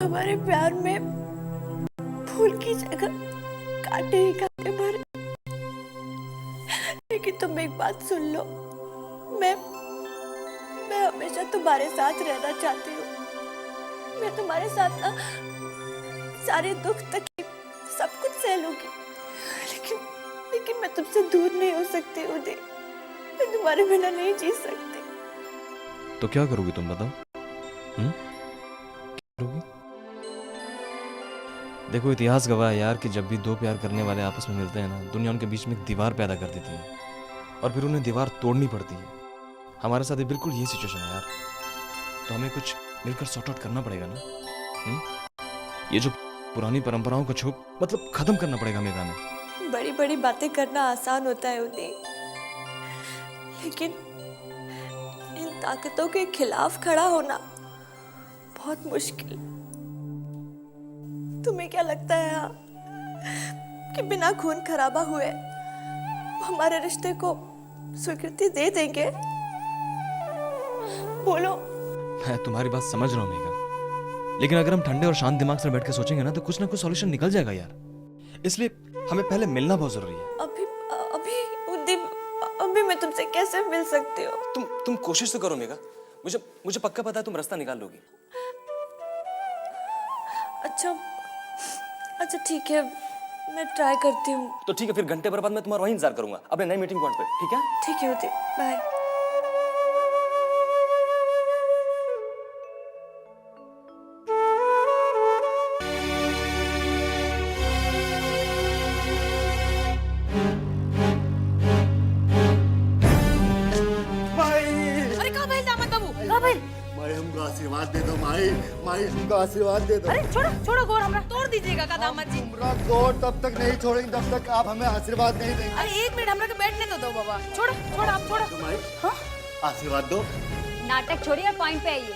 हमारे प्यार में फूल की जगह कांटे ही कांटे भरे। लेकिन तुम एक बात सुन लो, मैं हमेशा तुम्हारे साथ रहना चाहती हूँ। मैं तुम्हारे साथ ना सारे दुख तकलीफ सब कुछ सह लूंगी, लेकिन मैं तुमसे दूर नहीं हो सकती उदी। मैं तुम्हारे बिना नहीं जी सकती। तो क्या करोगी तुम बताओ? क्या करोगी? देखो इतिहास गवाह है यार कि जब भी दो प्यार करने वाले आपस में मिलते हैं ना, दुनिया उनके बीच में एक दीवार पैदा कर देती है और फिर उन्हें दीवार तोड़नी पड़ती है। हमारे साथ भी बिल्कुल यही सिचुएशन है यार, तो हमें कुछ मिलकर सॉर्ट आउट करना पड़ेगा ना। ये जो पुरानी परंपराओं को मतलब खत्म करना पड़ेगा हमें हमें। बड़ी बड़ी बातें करना आसान होता है उदी, लेकिन इन ताकतों के खिलाफ खड़ा होना बहुत मुश्किल। तुम्हें क्या लगता है कि बिना खून खराबा हुए वो हमारे रिश्ते को स्वीकृति दे देंगे? बोलो। मैं तुम्हारी बात समझ रहा हूँ मेघा, लेकिन अगर हम ठंडे और शांत दिमाग से बैठ के सोचेंगे ना तो कुछ ना कुछ सॉल्यूशन निकल जाएगा यार। इसलिए हमें पहले मिलना बहुत जरूरी है। अभी मैं तुमसे कैसे मिल सकती हूँ? तुम कोशिश तो करो मेघा, मुझे पक्का पता है तुम रास्ता निकाल लोगी। अच्छा ठीक है, मैं ट्राई करती हूँ। तो ठीक है, फिर घंटे भर बाद मैं तुम्हारा वहीं इंतजार करूंगा अपने नई मीटिंग पॉइंट पे, ठीक है? ठीक है उदी, बाय। माई हमको आशीर्वाद दे दो, माई हमको आशीर्वाद दे दो। अरे छोड़ो गोर, हमरा तोड़ दीजिएगा का दामाद जी। हमरा गोर तब तक नहीं छोड़ेंगे जब तक आप हमें आशीर्वाद नहीं देंगे। अरे एक मिनट हमरा के बैठने तो दो बाबा। छोड़ो आप छोड़ो। माई आशीर्वाद दो। नाटक छोड़िए और पॉइंट पे आइए।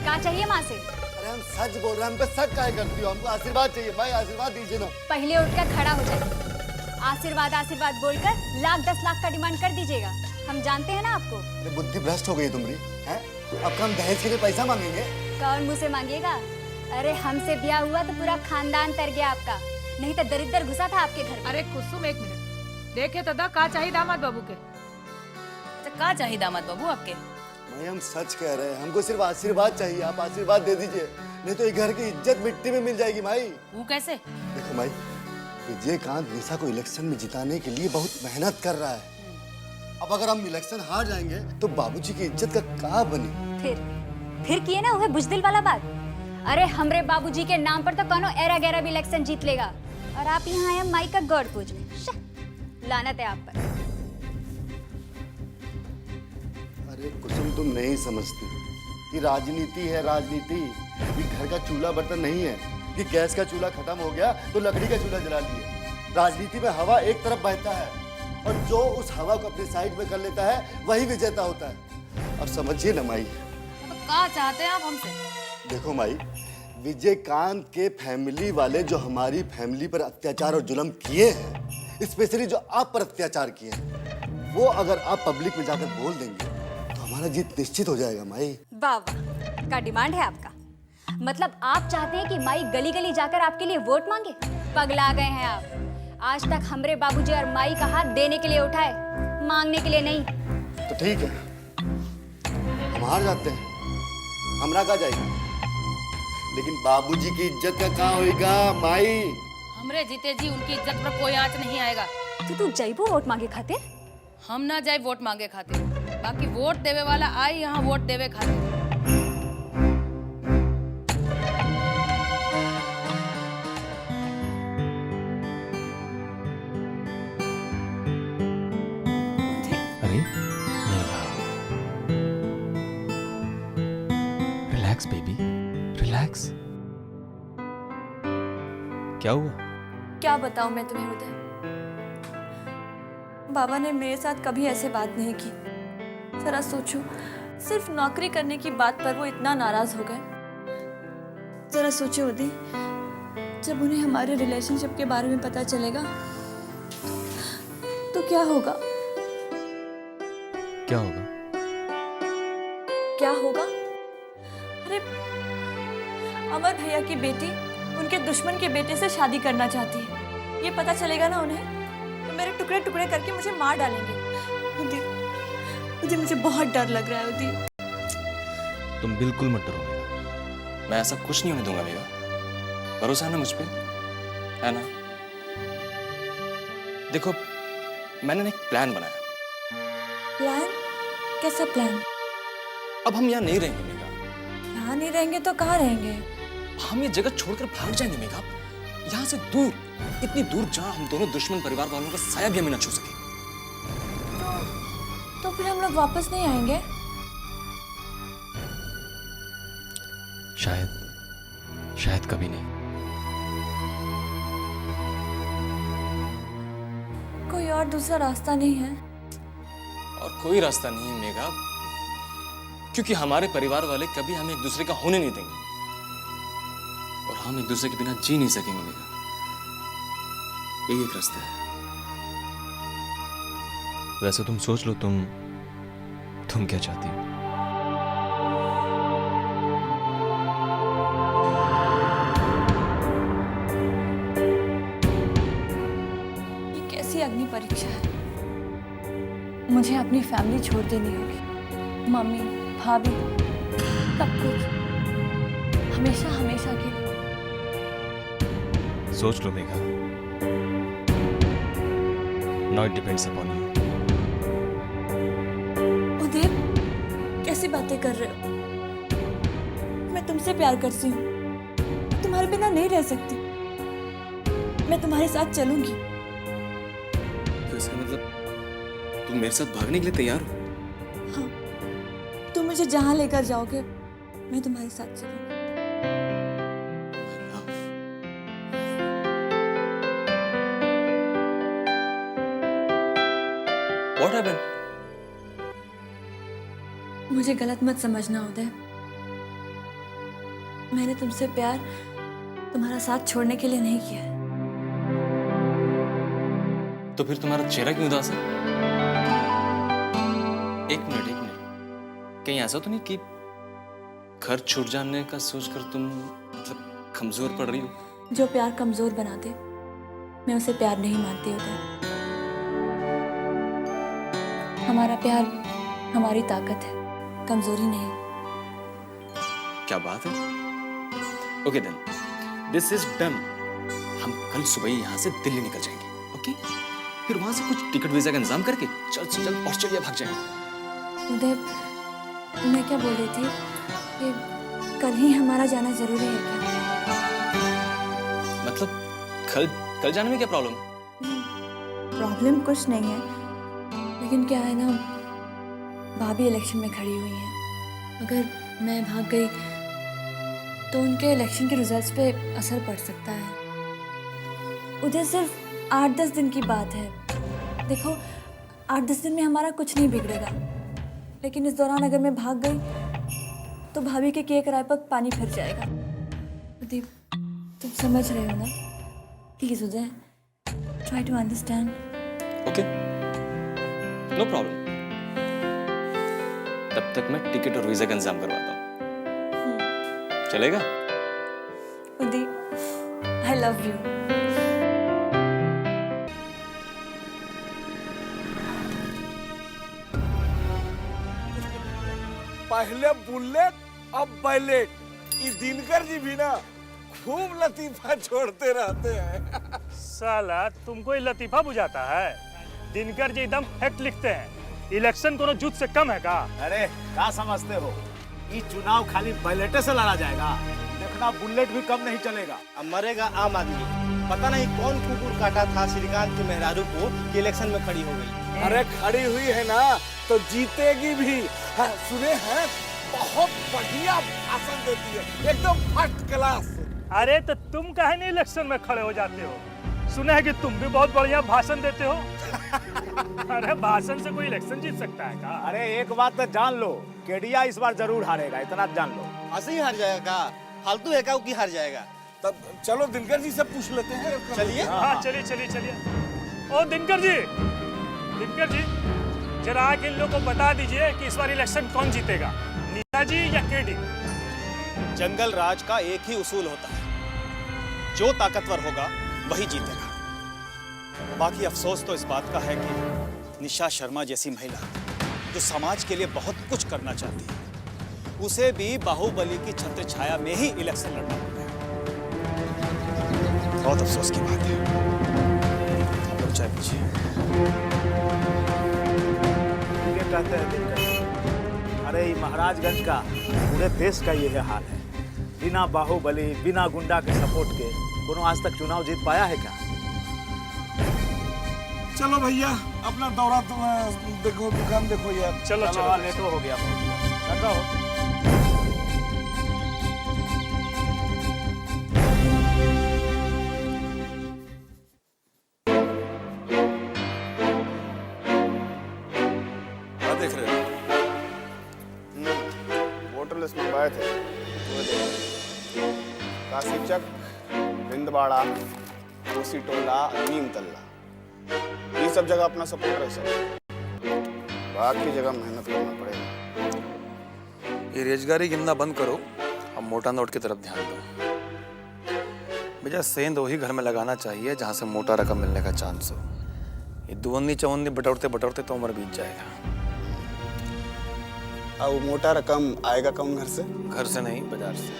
क्या चाहिए माँ से? अरे हम सच बोल रहे हैं, हम पे शक काहे करती हो? हमको आशीर्वाद चाहिए भाई, आशीर्वाद दीजिए ना। पहले उठकर खड़ा हो जाइए। आशीर्वाद बोलकर लाख 10 लाख का डिमांड कर दीजिएगा। हम जानते हैं ना आपको। बुद्धि भ्रष्ट हो गई तुम्हारी, हैं? अब हम दहेज के लिए पैसा मांगेंगे? कौन मुझसे मांगेगा? अरे हमसे ब्याह हुआ तो पूरा खानदान तर गया आपका, नहीं तो दरिद्र घुसा था आपके घर में। अरे कुसुम एक मिनट देखे तो दा का चाहिए दामाद बाबू के? अच्छा का चाहिए दामाद बाबू आपके? भाई हम सच कह रहे हैं, हमको सिर्फ आशीर्वाद चाहिए। आप आशीर्वाद दे दीजिए, नहीं तो ये घर की इज्जत मिट्टी में मिल जाएगी। माई वो कैसे? देखो माई, विजयकांत निशा को इलेक्शन में जिताने के लिए बहुत मेहनत कर रहा है। अब अगर हम इलेक्शन हार जाएंगे तो बाबूजी की इज्जत का क्या बनी? फिर किए ना वह बुजदिल वाला बात। अरे हमरे बाबूजी के नाम पर तो कौनो एरा गैरा भी इलेक्शन जीत लेगा और आप यहाँ आए माई का गौर पूछने। लानत है आप पर। अरे कुसुम, तुम नहीं समझती कि राजनीति है राजनीति। ये घर का चूल्हा बर्तन नहीं है कि गैस का चूल्हा खत्म हो गया तो लकड़ी का चूल्हा जला लिए। राजनीति में हवा एक तरफ बहता है और जो उस हवा को अपनी साइड में कर लेता है वही विजेता होता है। अब समझिए ना माई। तो क्या चाहते हैं आप हमसे? देखो माई, विजयकांत के फैमिली वाले जो हमारी फैमिली पर अत्याचार और जुल्म किए हैं, स्पेशली जो आप पर अत्याचार किए हैं, वो अगर आप पब्लिक में जाकर बोल देंगे तो हमारा जीत निश्चित हो जाएगा। माई वाह वाह, का डिमांड है आपका? मतलब आप चाहते हैं कि माई गली गली जाकर आपके लिए वोट मांगे? पगला गए हैं आप। आज तक हमरे बाबूजी और माई का हाथ देने के लिए उठाए, मांगने के लिए नहीं। तो ठीक है, हम हार जाते हैं, हमरा का जाएगी, लेकिन बाबूजी की इज्जत का कहाँ होएगा? माई हमरे जीते जी उनकी इज्जत पर कोई आंच नहीं आएगा। तो तू जाइबो वोट मांगे खातिर? हम ना जाए वोट मांगे खातिर, बाकी वोट देवे वाला आई यहाँ वोट देवे खातिर। Relax baby, relax. क्या हुआ? क्या बताऊं मैं तुम्हें उदय, बाबा ने मेरे साथ कभी ऐसे बात नहीं की। जरा सोचो, सिर्फ नौकरी करने की बात पर वो इतना नाराज हो गए। जरा सोचो उदय, जब उन्हें हमारे रिलेशनशिप के बारे में पता चलेगा तो क्या होगा? क्या होगा? क्या होगा? अरे अमर भैया की बेटी उनके दुश्मन के बेटे से शादी करना चाहती है। ये पता चलेगा ना उन्हें तो मेरे टुकड़े टुकड़े करके मुझे मार डालेंगे। उदी, मुझे बहुत डर लग रहा है उदी। तुम बिल्कुल मत डरो मेघा, मैं ऐसा कुछ नहीं होने दूंगा मेघा। भरोसा है ना मुझ पे, है ना? देखो मैंने एक प्लान बनाया। प्लान? कैसा प्लान? अब हम यहाँ नहीं रहेंगे मेघा। यहाँ नहीं रहेंगे तो कहाँ रहेंगे? हम ये जगह छोड़कर भाग जाएंगे मेघा, यहाँ से दूर, इतनी दूर जहाँ हम दोनों दुश्मन परिवार वालों का साया भी हमें न छू सके। तो फिर हम लोग वापस नहीं आएंगे? शायद कभी नहीं। कोई और दूसरा रास्ता नहीं है? और कोई रास्ता नहीं है मेघा, क्योंकि हमारे परिवार वाले कभी हमें एक दूसरे का होने नहीं देंगे और हम एक दूसरे के बिना जी नहीं सकेंगे मेघा। यही एक रास्ता है। वैसे तुम सोच लो, तुम क्या चाहती हो? ये कैसी अग्नि परीक्षा है? मुझे अपनी फैमिली छोड़ देनी होगी, मम्मी, भाभी, सब कुछ, हमेशा हमेशा के लिए। सोच लो Megha. Now it depends upon you. उदय, कैसी बातें कर रहे हो? मैं तुमसे प्यार करती हूँ, मैं तुम्हारे बिना नहीं रह सकती, मैं तुम्हारे साथ चलूंगी। तो इसका मतलब तुम मेरे साथ भागने के लिए तैयार हो? हाँ, तुम मुझे जहाँ लेकर जाओगे मैं तुम्हारे साथ चलूंगी। What happened? मुझे गलत मत समझना उदय, मैंने तुमसे प्यार तुम्हारा साथ छोड़ने के लिए नहीं किया है। तो फिर तुम्हारा चेहरा क्यों उदास है? एक मिनट, कहीं ऐसा तो नहीं कि घर छूट जाने का सोचकर तुम मतलब कमजोर पड़ रही हो? जो प्यार कमजोर बना दे, मैं उसे प्यार नहीं मानती उदय। हमारा प्यार हमारी ताकत है, कमजोरी नहीं। क्या बात है? Okay then, this is done. हम कल सुबह ही यहाँ से दिल्ली निकल जाएंगे, ओके? फिर वहां से कुछ टिकट वीजा का इंतजाम करके जल्द से जल्द ऑस्ट्रेलिया भाग जाएंगे। उदय, मैं क्या बोल रही थी कि कल ही हमारा जाना जरूरी है क्या? मतलब कल जाने में क्या प्रॉब्लम? प्रॉब्लम कुछ नहीं है, लेकिन क्या है ना, भाभी इलेक्शन में खड़ी हुई हैं। अगर मैं भाग गई तो उनके इलेक्शन के रिजल्ट्स पे असर पड़ सकता है। उधर सिर्फ 8-10 दिन की बात है। देखो, 8-10 दिन में हमारा कुछ नहीं बिगड़ेगा, लेकिन इस दौरान अगर मैं भाग गई तो भाभी के किए कराए पर पानी फिर जाएगा। प्रदीप, तुम समझ रहे हो ना? Please Uday, try to understand. Okay, no problem. तब तक मैं टिकट और वीजा का इंतजाम करवाता हूँ। चलेगा? उदय, आई लव यू। पहले बुलेट, अब बैलेट। ये दिनकर जी भी ना खूब लतीफा छोड़ते रहते हैं। साला तुमको ये लतीफा बुझाता है? दिनकर जी एकदम फैक्ट लिखते हैं। इलेक्शन कोनो जुत से कम है का? अरे क्या समझते हो, ये चुनाव खाली बैलेटे से लड़ा जाएगा? देखना, बुलेट भी कम नहीं चलेगा। अब मरेगा आम आदमी। पता नहीं कौन कुकुर काटा था श्रीकांत के मेहरारू को कि इलेक्शन में खड़ी हो गई। अरे खड़ी हुई है ना तो जीतेगी भी। हाँ, सुने हैं बहुत बढ़िया भाषण देती है, एकदम फर्स्ट क्लास। अरे तो तुम काहे नहीं इलेक्शन में खड़े हो जाते हो? सुना है कि तुम भी बहुत बढ़िया भाषण देते हो। अरे भाषण से कोई इलेक्शन जीत सकता है का? अरे एक बात तो जान लो, केडिया इस बार जरूर हारेगा, इतना जान लो। ऐसे ही हार जाएगा का? फालतू है का कि हार जाएगा? तब चलो दिनकर जी से पूछ लेते हैं। चलिए। हाँ, चलिए। ओ दिनकर जी, जरा आके इन लोगों को बता दीजिए कि इस बार इलेक्शन कौन जीतेगा, नेताजी या केडी? जंगल राज का एक ही उसूल होता है, जो ताकतवर होगा वही जीतेगा। बाकी अफसोस तो इस बात का है कि निशा शर्मा जैसी महिला जो समाज के लिए बहुत कुछ करना चाहती है, उसे भी बाहुबली की छत्र छाया में ही इलेक्शन लड़ना पड़ रहा है। बहुत अफसोस की बात है। आप लोग चाय पीजिए। कहते हैं दिनकर, अरे ये महाराजगंज का पूरे देश का ये हाल है। बिना बाहुबली बिना गुंडा के सपोर्ट के कोनो आज तक चुनाव जीत पाया है क्या? चलो भैया अपना दौरा देखो, दुकान देखो यार। चलो चलो लेट हो गया। चल रहा हो। क्या देख रहे हो? वोटर लिस्ट मंगवाए थे, वो देखो। काशीचक, बिंदवाड़ा, कोसी टोला, नीम तल्ला, ये सब जगह अपना सपोर्ट है सब। बाकी जगह मेहनत करना पड़ेगा। ये रेजगारी गिनना बंद करो, अब मोटा नोट की तरफ ध्यान दो। भैया सेंध वही घर में लगाना चाहिए जहाँ से मोटा रकम मिलने का चांस हो। ये दुवन्नी चवन्नी बटोरते बटोरते तो उम्र बीत जाएगा। अब मोटा रकम आएगा कौन घर से? घर से नहीं, बाजार से।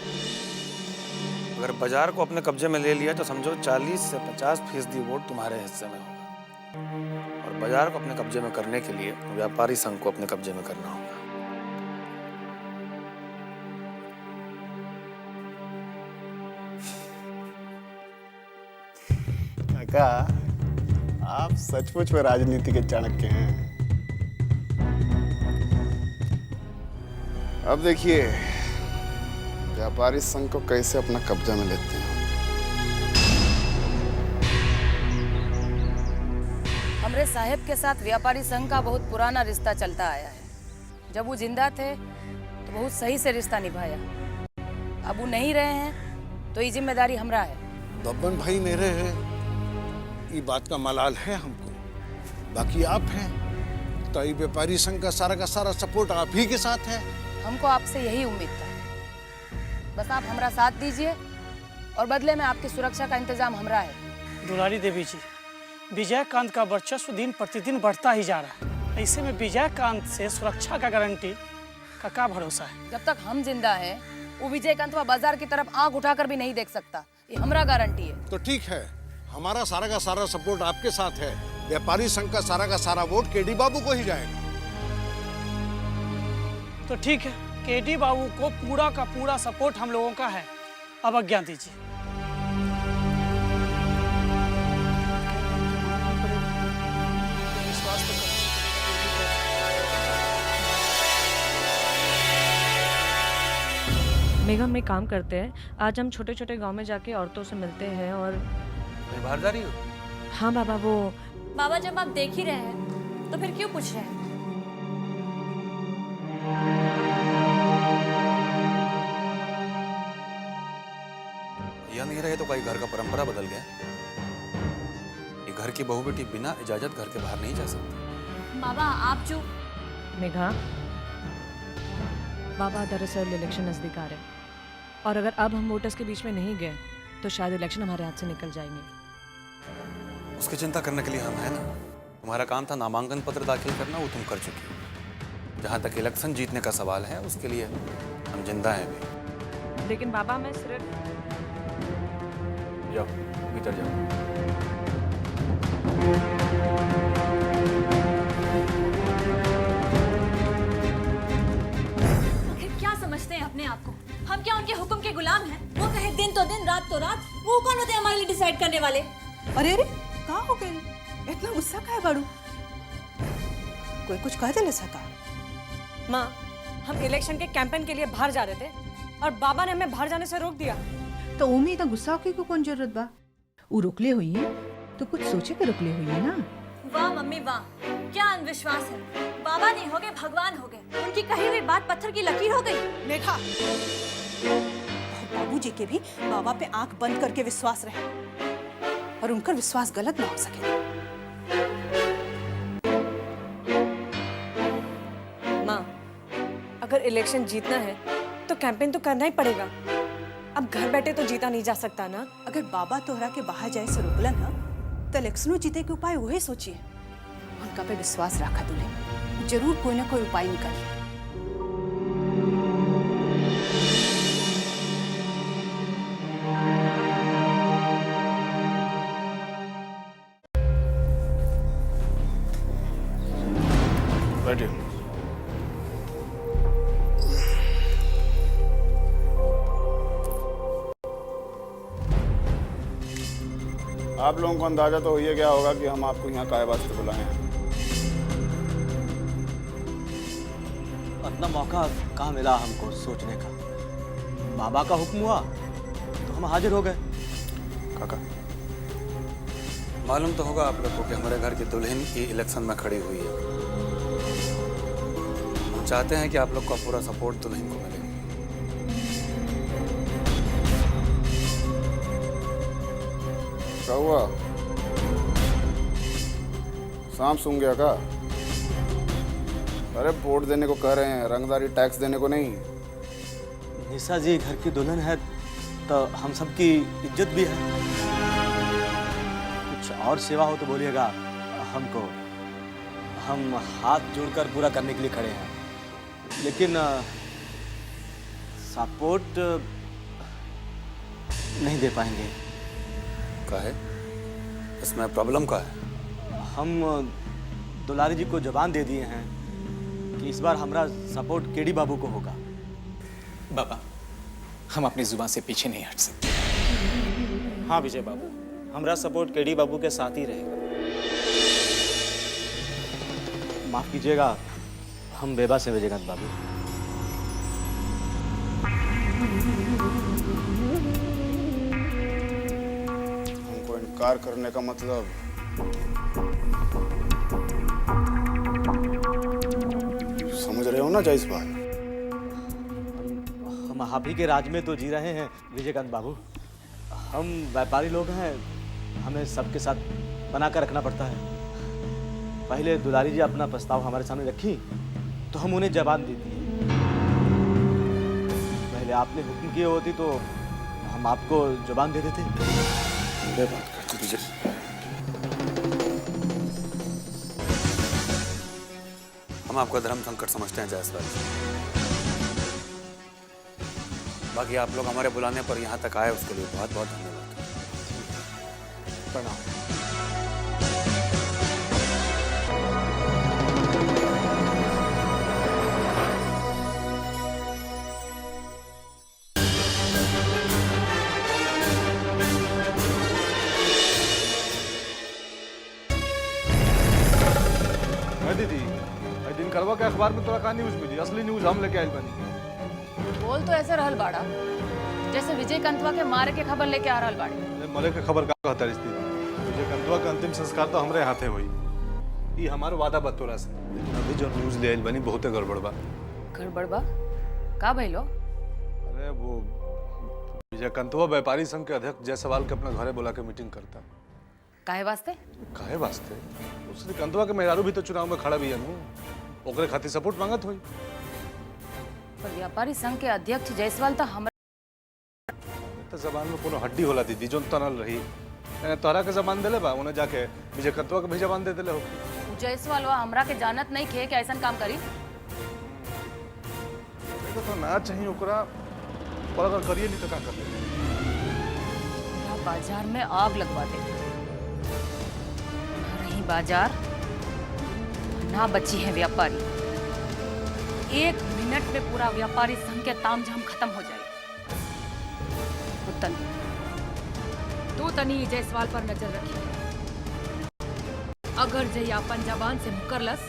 अगर बाजार को अपने कब्जे में ले लिया तो समझो 40 से 50% वोट तुम्हारे हिस्से में होगा। और बाजार को अपने कब्जे में करने के लिए व्यापारी संघ को अपने कब्जे में करना होगा। काका, आप सचमुच में राजनीति के चाणक्य हैं। अब देखिए व्यापारी संघ को कैसे अपना कब्जा में लेते हैं। हमरे साहेब के साथ व्यापारी संघ का बहुत पुराना रिश्ता चलता आया है। जब वो जिंदा थे तो बहुत सही से रिश्ता निभाया। अब वो नहीं रहे हैं तो ये जिम्मेदारी हमरा है। बब्बन भाई मेरे हैं, ये बात का मलाल है हमको। बाकी आप हैं तो ये व्यापारी संघ का सारा सपोर्ट आप ही के साथ है। हमको आपसे यही उम्मीद था। बस आप हमरा साथ दीजिए और बदले में आपकी सुरक्षा का इंतजाम हमरा है। दुलारी देवी जी, विजयकांत का वर्चस्व दिन प्रतिदिन बढ़ता ही जा रहा है। ऐसे में विजयकांत से सुरक्षा का गारंटी का क्या भरोसा है? जब तक हम जिंदा हैं वो विजयकांत बाजार की तरफ आंख उठाकर भी नहीं देख सकता। ये हमरा गारंटी है। तो ठीक है, हमारा सारा सपोर्ट आपके साथ है। व्यापारी संघ का सारा वोट केडी बाबू को ही जाएगा। तो ठीक है, केडी बाबू को पूरा का पूरा सपोर्ट हम लोगों का है। अब आज्ञा दीजिए। मेघा, हम एक काम करते हैं, आज हम छोटे छोटे गांव में जाके औरतों से मिलते हैं। और बाहर जा रही हो? हाँ बाबा, वो बाबा जब आप देख ही रहे हैं तो फिर क्यों पूछ रहे हैं? या नहीं रहे तो कई घर का परंपरा बदल गया। ये घर की बहू बेटी बिना इजाजत घर के बाहर नहीं जा सकती। बाबा आप जो मेघा, बाबा दरअसल इलेक्शन नजदीक आ रहे हैं और अगर अब हम वोटर्स के बीच में नहीं गए तो शायद इलेक्शन हमारे हाथ से निकल जाएंगे। उसकी चिंता करने के लिए हम हैं ना। तुम्हारा काम था नामांकन पत्र दाखिल करना, वो तुम कर चुकी हो। जहाँ तक इलेक्शन जीतने का सवाल है उसके लिए हम जिंदा हैं अभी। लेकिन बाबा मैं सिर्फ जाओ भीतर जाओ। आखिर क्या समझते हैं अपने आप को? हम क्या उनके हुक्म के गुलाम हैं? वो कहे दिन तो दिन रात तो रात, वो कौन होते हैं हमारे लिए डिसाइड करने वाले? अरे अरे का हो गए? इतना गुस्सा का है बाड़ू? कोई कुछ कह दे सका? माँ, हम इलेक्शन के कैंपेन के लिए बाहर जा रहे थे और बाबा ने हमें बाहर जाने से रोक दिया। तो ओमे इतना गुस्सा की को कौन जरूरत बा? वो रुकले हुई है तो कुछ सोचे के रुकले हुई है ना। वाह मम्मी वाह, क्या अंधविश्वास है। बाबा नहीं हो गए भगवान हो गए। उनकी कही हुई बात पत्थर की लकीर हो गई। देखा, बाबूजी के भी बाबा पे आंख बंद करके विश्वास रहे और उनका विश्वास गलत ना हो सके। माँ, अगर इलेक्शन जीतना है तो कैंपेन तो करना ही पड़ेगा। अब घर बैठे तो जीता नहीं जा सकता ना। अगर बाबा तोहरा के बाहर जाए से रोकलन ना तो इलेक्शनों जीते के उपाय वही सोचिए। उनका पे विश्वास रखा दूल्हे, जरूर कोई ना कोई उपाय निकालिए। बैठिए। आप लोगों को अंदाजा तो ये क्या होगा कि हम आपको यहाँ काहे वास्ते बुलाए हैं। अपना मौका कहाँ मिला हमको सोचने का। बाबा का हुक्म हुआ तो हम हाजिर हो गए। काका, मालूम तो होगा आप लोग को कि हमारे घर की दुल्हन की इलेक्शन में खड़ी हुई है। हम चाहते हैं कि आप लोग का पूरा सपोर्ट दुल्हन को मिले। क्या हुआ, सांप सूंघ गया का? अरे वोट देने को कह रहे हैं, रंगदारी टैक्स देने को नहीं। निशा जी घर की दुल्हन है तो हम सबकी इज्जत भी है। कुछ और सेवा हो तो बोलिएगा हमको, हम हाथ जोड़कर पूरा करने के लिए खड़े हैं। लेकिन सपोर्ट नहीं दे पाएंगे। का है इसमें प्रॉब्लम का है? हम दुलारी जी को जबान दे दिए हैं कि इस बार हमारा सपोर्ट केडी बाबू को होगा। बाबा, हम अपनी जुबान से पीछे नहीं हट सकते। हाँ विजय बाबू, हमारा सपोर्ट केडी बाबू के साथ ही रहेगा। माफ कीजिएगा, हम बेबस हैं विजयकांत बाबू। हमको इनकार करने का मतलब समझ रहे हो ना जायसवाल? हम आप ही के राज में तो जी रहे हैं विजयकांत बाबू। हम व्यापारी लोग हैं, हमें सबके साथ बना कर रखना पड़ता है। पहले दुलारी जी अपना प्रस्ताव हमारे सामने रखी तो हम उन्हें जवाब दे दिए। पहले आपने हुक्म किए होती तो हम आपको जवाब दे देते। ये बात करते विजय। हम आपका धर्म संकट समझते हैं जायसवाल। बाकी आप लोग हमारे बुलाने पर यहाँ तक आए उसके लिए बहुत बहुत धन्यवाद। प्रणाम। दीदी, दिन करवा के अखबार में तोरा का न्यूज मिली? असली न्यूज हम लेके आए बनी। बोल तो ऐसे रहल बाड़ा जैसे विजय कंतवा के मारे के खबर लेके आ रहल बाड़ी। मरे के खबर का कहता रिश्ती विजय कंतवा का अंतिम संस्कार तो हमरे हाथे हुई। ये हमारा वादा बा तोरा से, लेकिन अभी जो न्यूज ले आइल बनी बहुते गड़बड़ बा। गड़बड़ बा? का भइलो? अरे वो विजय कंतवा व्यापारी संघ के अध्यक्ष जायसवाल के अपना घरे बुला के मीटिंग करता। काहे वास्ते? काहे वास्ते? उसने कंतवा के मेहरारू भी तो चुनाव में खड़ा भी है नु, ओकरे खातिर सपोर्ट मांगत हुई। पर व्यापारी संघ के अध्यक्ष जायसवाल तो हमरा तो जबान में कोनो हड्डी होला दीदी जोन तनल रही। तोहरा के जबान देले बा, उन्हें जाके विजय कंतवा के भी जबान दे देले हो। जायसवाल वा हमरा के जानत नहीं खे कि ऐसा काम करी। तो ना चाहिए ओकरा, पर अगर करिए नहीं तो क्या कर ले? बाजार में आग लगवा दे। रही बाजार ना बची है व्यापारी। 1 मिनट में पूरा व्यापारी संघ के तामझाम खत्म हो जाए। तू तनी जायसवाल पर नजर रखी। अगर जय अपन जबान से मुकरलस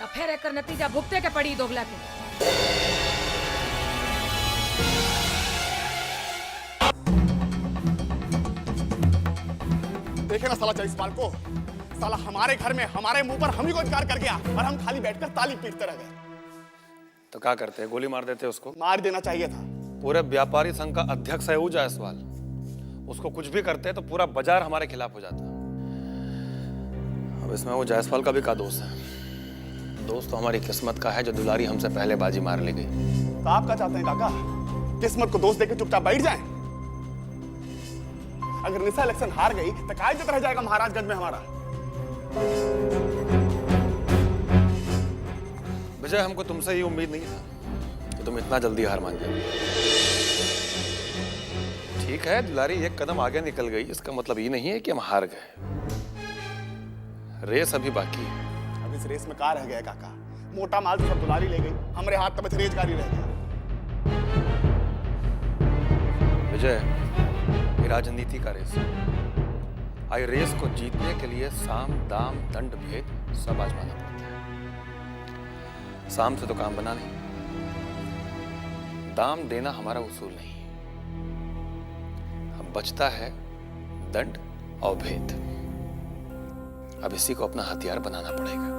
तो फिर एकर नतीजा भुगते के पड़ी दोगला के। देखे ना साला जायसवाल को, साला हमारे घर में हमारे मुंह पर हम ही को इनकार कर गया और हम खाली बैठकर ताली पीटते रह गए। तो क्या करते हैं? गोली मार देते उसको? मार देना चाहिए था। पूरे व्यापारी संघ का अध्यक्ष है वो जायसवाल, उसको कुछ भी करते तो पूरा बाजार हमारे खिलाफ हो जाता। अब इसमें वो जायसवाल का भी का दोस्त है? दोस्त तो हमारी किस्मत का है जो दुलारी हमसे पहले बाजी मार ले गई। तो आप क्या चाहते हैं काका? किस्मत को दोस्त देके चुपचाप बैठ जाएं? अगर निशा इलेक्शन हार गई तो काय इज्जत रह जाएगा महाराजगंज में हमारा? विजय, हमको तुमसे ये उम्मीद नहीं था कि तुम इतना जल्दी हार मान जाओगे। ठीक है, दुलारी एक कदम आगे निकल गई, इसका मतलब ये नहीं है कि हम हार गए। रेस अभी बाकी है। अब इस रेस में का रह गया काका? मोटा माल तो सब दुलारी ले गई, हमारे हाथ तक रेजगारी रह गया। विजय, ये राजनीति का रेस है। भाई रेस को जीतने के लिए साम दाम दंड भेद सब आजमाना पड़ता है। साम से तो काम बना नहीं, दाम देना हमारा उसूल नहीं है। अब बचता है दंड और भेद। अब इसी को अपना हथियार बनाना पड़ेगा।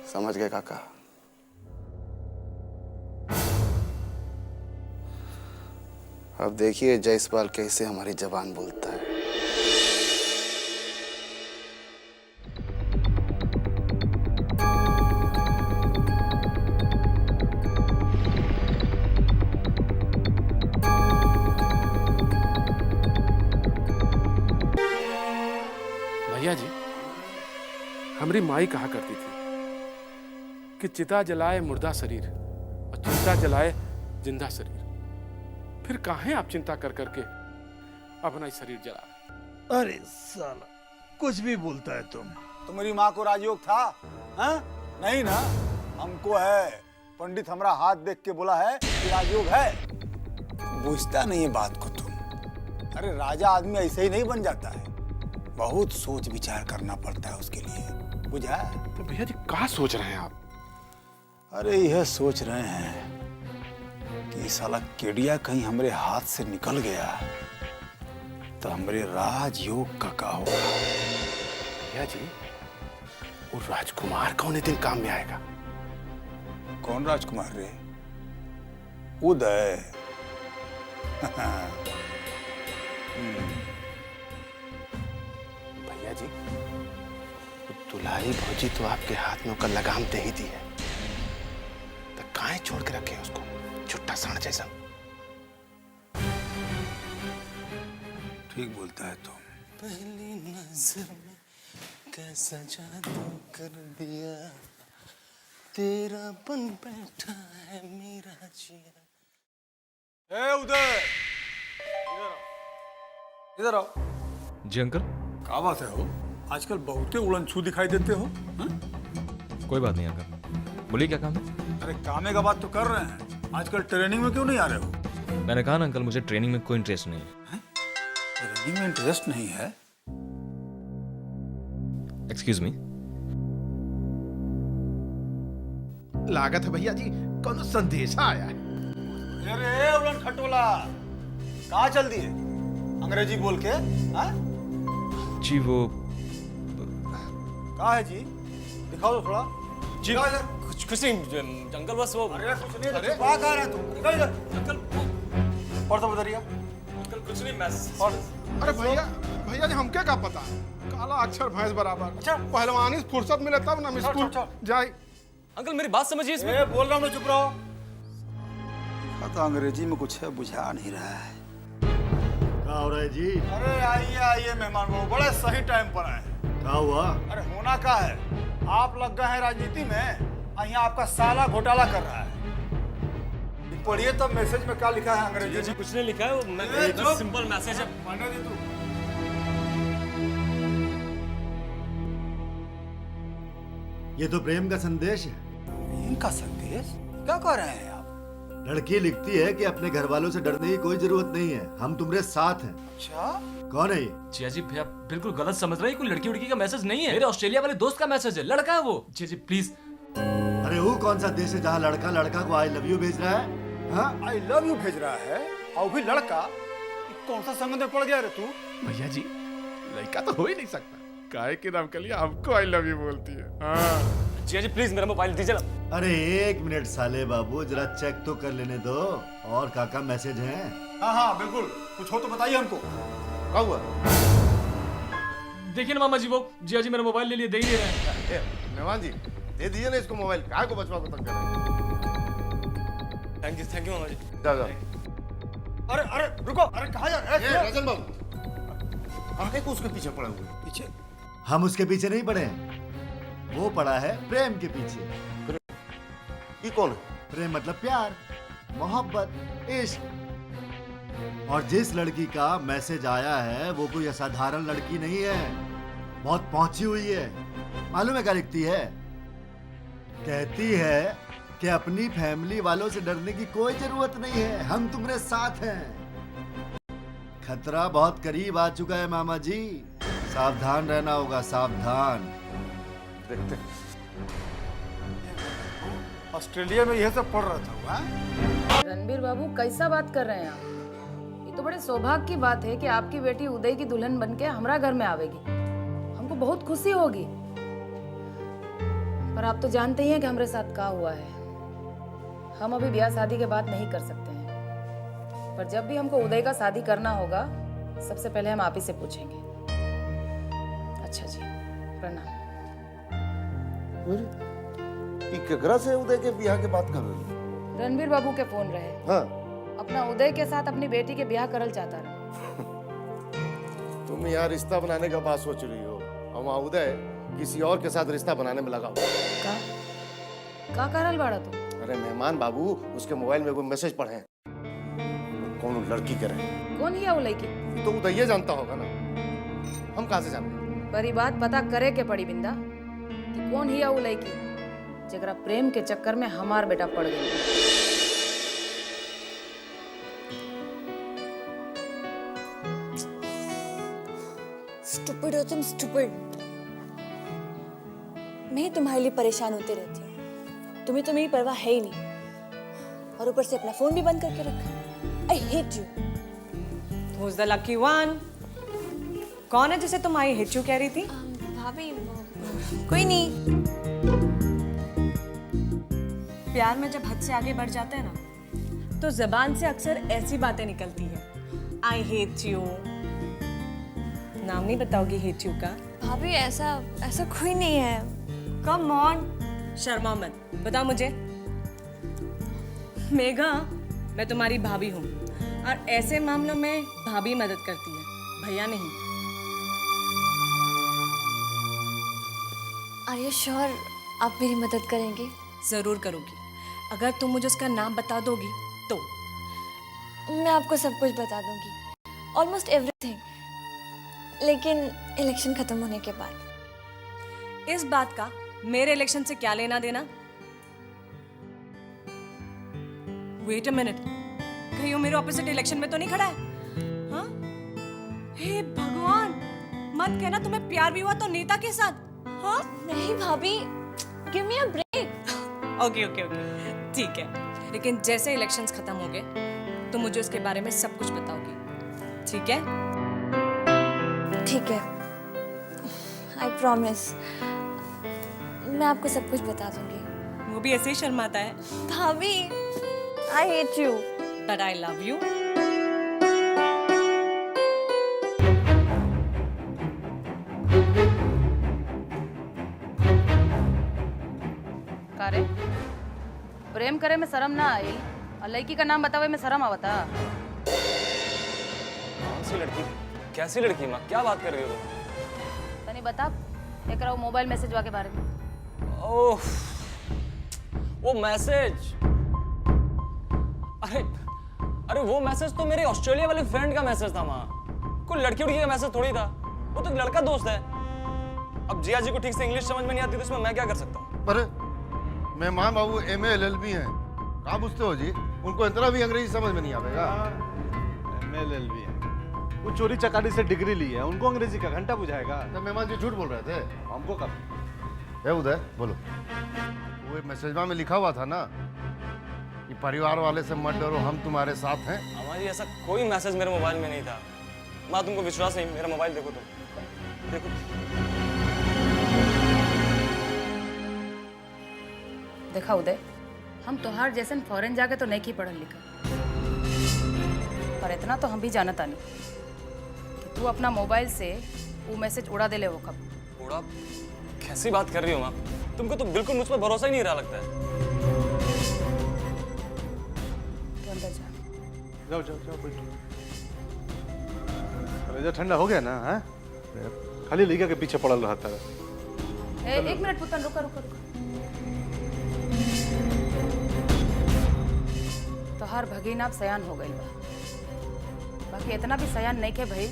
समझ गए काका? अब देखिए जयसवाल कैसे हमारी जबान बोलता है। भैया जी, हमारी माई कहा करती थी कि चिता जलाए मुर्दा शरीर और चिंता जलाए जिंदा शरीर। फिर काहे आप चिंता कर करके अपना ही शरीर जला रहे? अरे साला, कुछ भी बोलता है तुम। तुम्हारी माँ को राजयोग था? हाँ? नहीं ना, हमको है। पंडित हमारा हाथ देख के बोला है कि राजयोग है। बुझता नहीं है बात को तुम। अरे राजा आदमी ऐसे ही नहीं बन जाता है, बहुत सोच विचार करना पड़ता है उसके लिए, बुझा? तो भैया जी क्या सोच रहे हैं आप? अरे यह सोच रहे हैं कि साला केडिया कहीं हमारे हाथ से निकल गया तो हमारे राजयोग का होगा। भैया जी, वो राजकुमार कौन दिन काम में आएगा? कौन राजकुमार रे? उदय। भैया जी, दुलारी भौजी तो आपके हाथ में होकर लगाम दे ही दी है, तो काहे छोड़ के रखे उसको छुट्टा साण जैसा? ठीक बोलता है तुम। पहली नजर में कैसा जादू कर दिया, तेरा बन बैठा है मेरा जिया। ए उदय, इधर आओ। जी अंकल। क्या बात है हो? आजकल बहुते उड़नछू दिखाई देते हो। हा? कोई बात नहीं अंकल, बोलिए क्या काम है? अरे कामे का बात तो कर रहे हैं, आजकल ट्रेनिंग में क्यों नहीं आ रहे हो? मैंने कहा ना अंकल, मुझे ट्रेनिंग में कोई इंटरेस्ट नहीं है। ट्रेनिंग में इंटरेस्ट नहीं है? Excuse me. लागत है भैया जी कौन संदेशा आया है। अरे उड़न खटोला, कहाँ चल दिए अंग्रेजी बोल के? हा? जी वो कहाँ है जी? दिखाओ तो थोड़ा। जी कुछ नहीं जंगल, बस वो। अरे कुछ नहीं, अरे कहाँ कहाँ रहे तुम? निकल इधर। अंकल और तो बता अंकल कुछ नहीं, मैं और अरे भैया जी हमके क्या पता, काला अक्षर भैंस बराबर। अच्छा पहलवानी से फुर्सत मिले तब ना स्कूल जाए। अंकल मेरी बात समझिए इसमें। ए बोल रहा हूँ, चुप रहो। तो अंग्रेजी में कुछ है, बुझा नहीं रहा है। क्या हो रहा है जी? अरे आइए आइए मेहमान बाबू, बड़े सही टाइम पर आए। क्या हुआ? अरे होना क्या है, आप लग गए हैं राजनीति में, यहाँ आपका साला घोटाला कर रहा है। पढ़िए तब मैसेज में क्या लिखा है अंग्रेजी में? कुछ नहीं लिखा है, वो सिंपल मैसेज है। पढ़ने दे तू। ये तो प्रेम का संदेश है। प्रेम का संदेश? क्या कह रहे हैं आप? लड़की लिखती है कि अपने घर वालों से डरने की कोई जरूरत नहीं है, हम तुम्हारे साथ हैं। अच्छा? कौन है ये? जिया जी भैया बिल्कुल गलत समझ रहे हैं, कोई लड़की उड़की का मैसेज नहीं है, मेरे ऑस्ट्रेलिया वाले दोस्त का मैसेज है, लड़का है वो। जिया जी प्लीज। अरे वो कौन सा देश है जहाँ लड़का लड़का को आई लव यू भेज रहा है? हाँ? आई लव यू भेज रहा है और भी लड़का? कौन सा संगत में पड़ गया रे तू? भैया जी लड़का तो हो ही नहीं सकता, काहे के नाम के लिए हमको आई लव यू बोलती है। हाँ। जिया जी प्लीज मेरा मोबाइल दीजिए ना। अरे एक मिनट साले बाबू, जरा चेक तो कर लेने दो। और काका मैसेज है? हाँ हाँ बिल्कुल, कुछ हो तो बताइए हमको। क्या हुआ? देखिए ना मामा जी, वो जिया जी मेरा मोबाइल ले लिए, दे ही दे रहे हैं। मेहमान जी दे दीजिए ना इसको मोबाइल, काय को बचवा को तंग कर रहे हैं। थैंक यू मामा जी। जाओ। अरे अरे रुको, अरे कहाँ जा रहे हैं? राजन बाबू आगे को उसके पीछे पड़ा हुआ। पीछे? हम उसके पीछे नहीं पड़े, वो पड़ा है प्रेम के पीछे। ये कौन है? प्रेम मतलब प्यार, मोहब्बत, इश्क। और जिस लड़की का मैसेज आया है वो कोई असाधारण लड़की नहीं है, बहुत पहुंची हुई है। मालूम है क्या लिखती है? कहती है कि अपनी फैमिली वालों से डरने की कोई जरूरत नहीं है, हम तुम्हारे साथ हैं। खतरा बहुत करीब आ चुका है मामा जी, सावधान रहना होगा, सावधान। देखते ऑस्ट्रेलिया में यह सब पढ़ रहा था हुआ? रणबीर बाबू कैसा बात कर रहे हैं आप? ये तो बड़े सौभाग्य की बात है कि आपकी बेटी उदय की दुल्हन बनके हमारा घर में आवेगी। हमको बहुत खुशी होगी। पर आप तो जानते ही हैं कि हमारे साथ क्या हुआ है। हम अभी ब्याह शादी के बात नहीं कर सकते हैं, पर जब भी हमको उदय का शादी करना होगा सबसे पहले हम आप ही से पूछेंगे। अच्छा जी, प्रणाम। केकरा से उदय के ब्याह के बात कर रही? रणबीर बाबू के फोन रहे। हाँ। अपना उदय के साथ अपनी बेटी के ब्याह करल चाहता रहे। तुम यहाँ रिश्ता बनाने का बात सोच रही हो और वहाँ उदय किसी और के साथ रिश्ता बनाने में लगा हुआ। का करल बाड़ा तू? अरे मेहमान बाबू उसके मोबाइल में कोई मैसेज पढ़े, कौन लड़की के रहे। कौन है वो लड़की? तो उदय जानता होगा ना, हम कहाँ से जानते? पर ये बात पता करे के पड़ी बिंदा कि कौन है वो लड़की जगरा प्रेम के चक्कर में हमार बेटा पड़ गई। स्टूपिड हो तुम, स्टूपिड। मैं ही तुम्हारे लिए परेशान होती रहती हूँ, तुम्हें तो मेरी परवाह है ही नहीं, और ऊपर से अपना फोन भी बंद करके रखा। I hate you. Who's the lucky one? कौन है जिसे तुम आई हेट यू कह रही थी? भाभी कोई नहीं। प्यार में जब हद से आगे बढ़ जाते हैं ना तो जबान से अक्सर ऐसी बातें निकलती है। I hate you. नाम नहीं बताओगी हेट यू का? भाभी ऐसा कोई नहीं है। कम ऑन, शर्मा मत, बता मुझे। मेघा, मैं तुम्हारी भाभी हूँ और ऐसे मामलों में भाभी मदद करती है, भैया नहीं। आर यू श्योर आप मेरी मदद करेंगे? जरूर करूँगी, अगर तुम मुझे उसका नाम बता दोगी तो। मैं आपको सब कुछ बता दूंगी, ऑलमोस्ट एवरीथिंग, लेकिन इलेक्शन खत्म होने के बाद। इस बात का मेरे इलेक्शन से क्या लेना देना? वेट अ मिनट, कहीं वो मेरे ऑपोजिट इलेक्शन में तो नहीं खड़ा है? हाँ? हे भगवान, मत कहना तुम्हें प्यार भी हुआ तो नेता के साथ। हाँ? नहीं भाभी, give me a break. Okay okay okay, ठीक है, लेकिन जैसे इलेक्शंस खत्म हो गए तो मुझे उसके बारे में सब कुछ बताओगी, ठीक है? ठीक है, आई प्रॉमिस, मैं आपको सब कुछ बता दूंगी। वो भी ऐसे ही शर्माता है। भाभी, I hate you but I love you. कारे प्रेम करे में शर्म ना आई और लड़की का नाम बतावे में शर्म आवता? कौन सी लड़की? कैसी लड़की माँ? क्या बात कर रही हो तुम? तनी बता एकरा वो मोबाइल मैसेज के बारे में। ओह, वो मैसेज। अरे वो मैसेज तो मेरे ऑस्ट्रेलिया वाले फ्रेंड का मैसेज था माँ। कोई लड़की उड़की का मैसेज थोड़ी था, वो तो लड़का दोस्त है। अब जिया जी को ठीक से इंग्लिश समझ में नहीं आती तो इसमें मैं क्या कर सकता हूँ? पर मेहमान बाबू MA LLB हैं, कहाँ पूछते हो जी? उनको इतना भी अंग्रेजी समझ में नहीं आवेगा। MA LLB हैं, वो चोरी चकारी से डिग्री ली है, उनको अंग्रेजी का घंटा बुझाएगा। तो मेहमान जी झूठ बोल रहे थे। हमको कब? है उदय, बोलो। वो मैसेज में लिखा हुआ था ना कि परिवार वाले से मत डरो, हम तुम्हारे साथ हैं। हमारी ऐसा कोई मैसेज मेरे मोबाइल में नहीं था। माँ तुमको विश्वास नहीं? मेरा मोबाइल देखो तुम, देखो। देखा उदय, हम तोहार जैसन फॉरेन जाके तो नहीं की पढ़ल लिखा, पर इतना तो हम भी जानता नहीं कि तू अपना मोबाइल से वो मैसेज उड़ा दे ले। वो कब उड़ा? कैसी बात कर रही हो माँ? तुमको तो बिल्कुल मुझ पर भरोसा ही नहीं रहा लगता है। तू अंदर जा। जाओ जाओ जाओ बैठो। कलेजा ठंडा हो गया ना? हाँ, खाली लड़का के पीछे पड़ल रहा था। एक मिनट पुतन, रुका रुका रुका। तोहार भगीना अब सयान हो गई बा, बाकी इतना भी सयान नहीं के भाई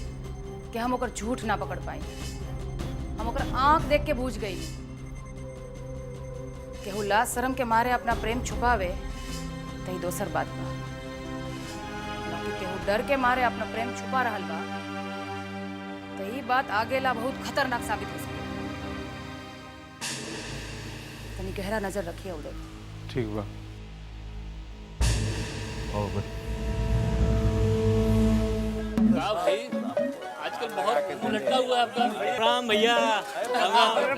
कि हम ओकर झूठ ना पकड़ पाई। हम ओकर आंख देख के बूझ गई केहू लाज शर्म के मारे अपना प्रेम छुपावे तही दोसर बात बा, बाकी केहू डर के मारे अपना प्रेम छुपा रहल बा तही बात आगे ला बहुत खतरनाक साबित हो सके। तनी गहरा नजर रखिए वो लोग। ठीक बा। भाई आजकल बहुत मुंह लटका हुआ है आपका। प्रणाम भैया।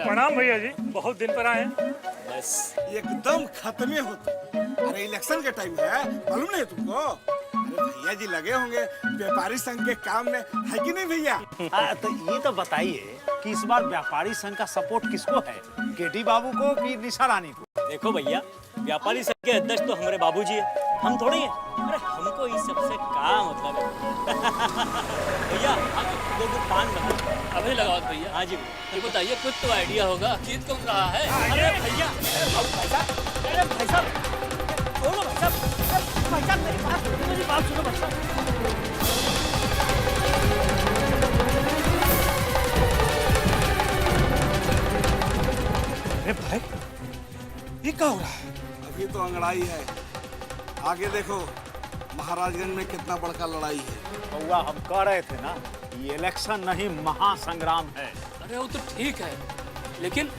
प्रणाम भैया जी, बहुत दिन पर आए हैं। बस एकदम खत्मे होते। अरे इलेक्शन का टाइम है, मालूम नहीं तुमको? अरे भैया जी लगे होंगे व्यापारी संघ के काम में, है कि नहीं भैया? तो ये तो बताइए कि इस बार व्यापारी संघ का सपोर्ट किसको है, केटी बाबू को कि निशा रानी को? देखो भैया, व्यापारी संघ के अध्यक्ष तो हमारे बाबूजी है, हम थोड़ी हैं। अरे हमको इस सबसे क्या मतलब है? भैया आप दो पान बना अभी लगाओ भैया। हाँ जी, ये बताइए कुछ तो आइडिया होगा, जीत कौन रहा है? अरे भैया, भाई साहब, अरे भाई साहब, बोलो भाई साहब, भाई साहब मेरी बात सुनो भाई साहब। अरे भाई, ये क्या हो रहा है? अभी तो अंगड़ाई है, आगे देखो महाराजगंज में कितना बड़का लड़ाई है। बउआ हम कह रहे थे ना, ये इलेक्शन नहीं महासंग्राम है। अरे वो तो ठीक है, लेकिन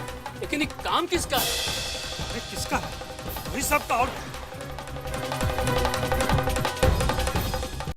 ये काम किसका है? अरे किसका है? वही सबका। और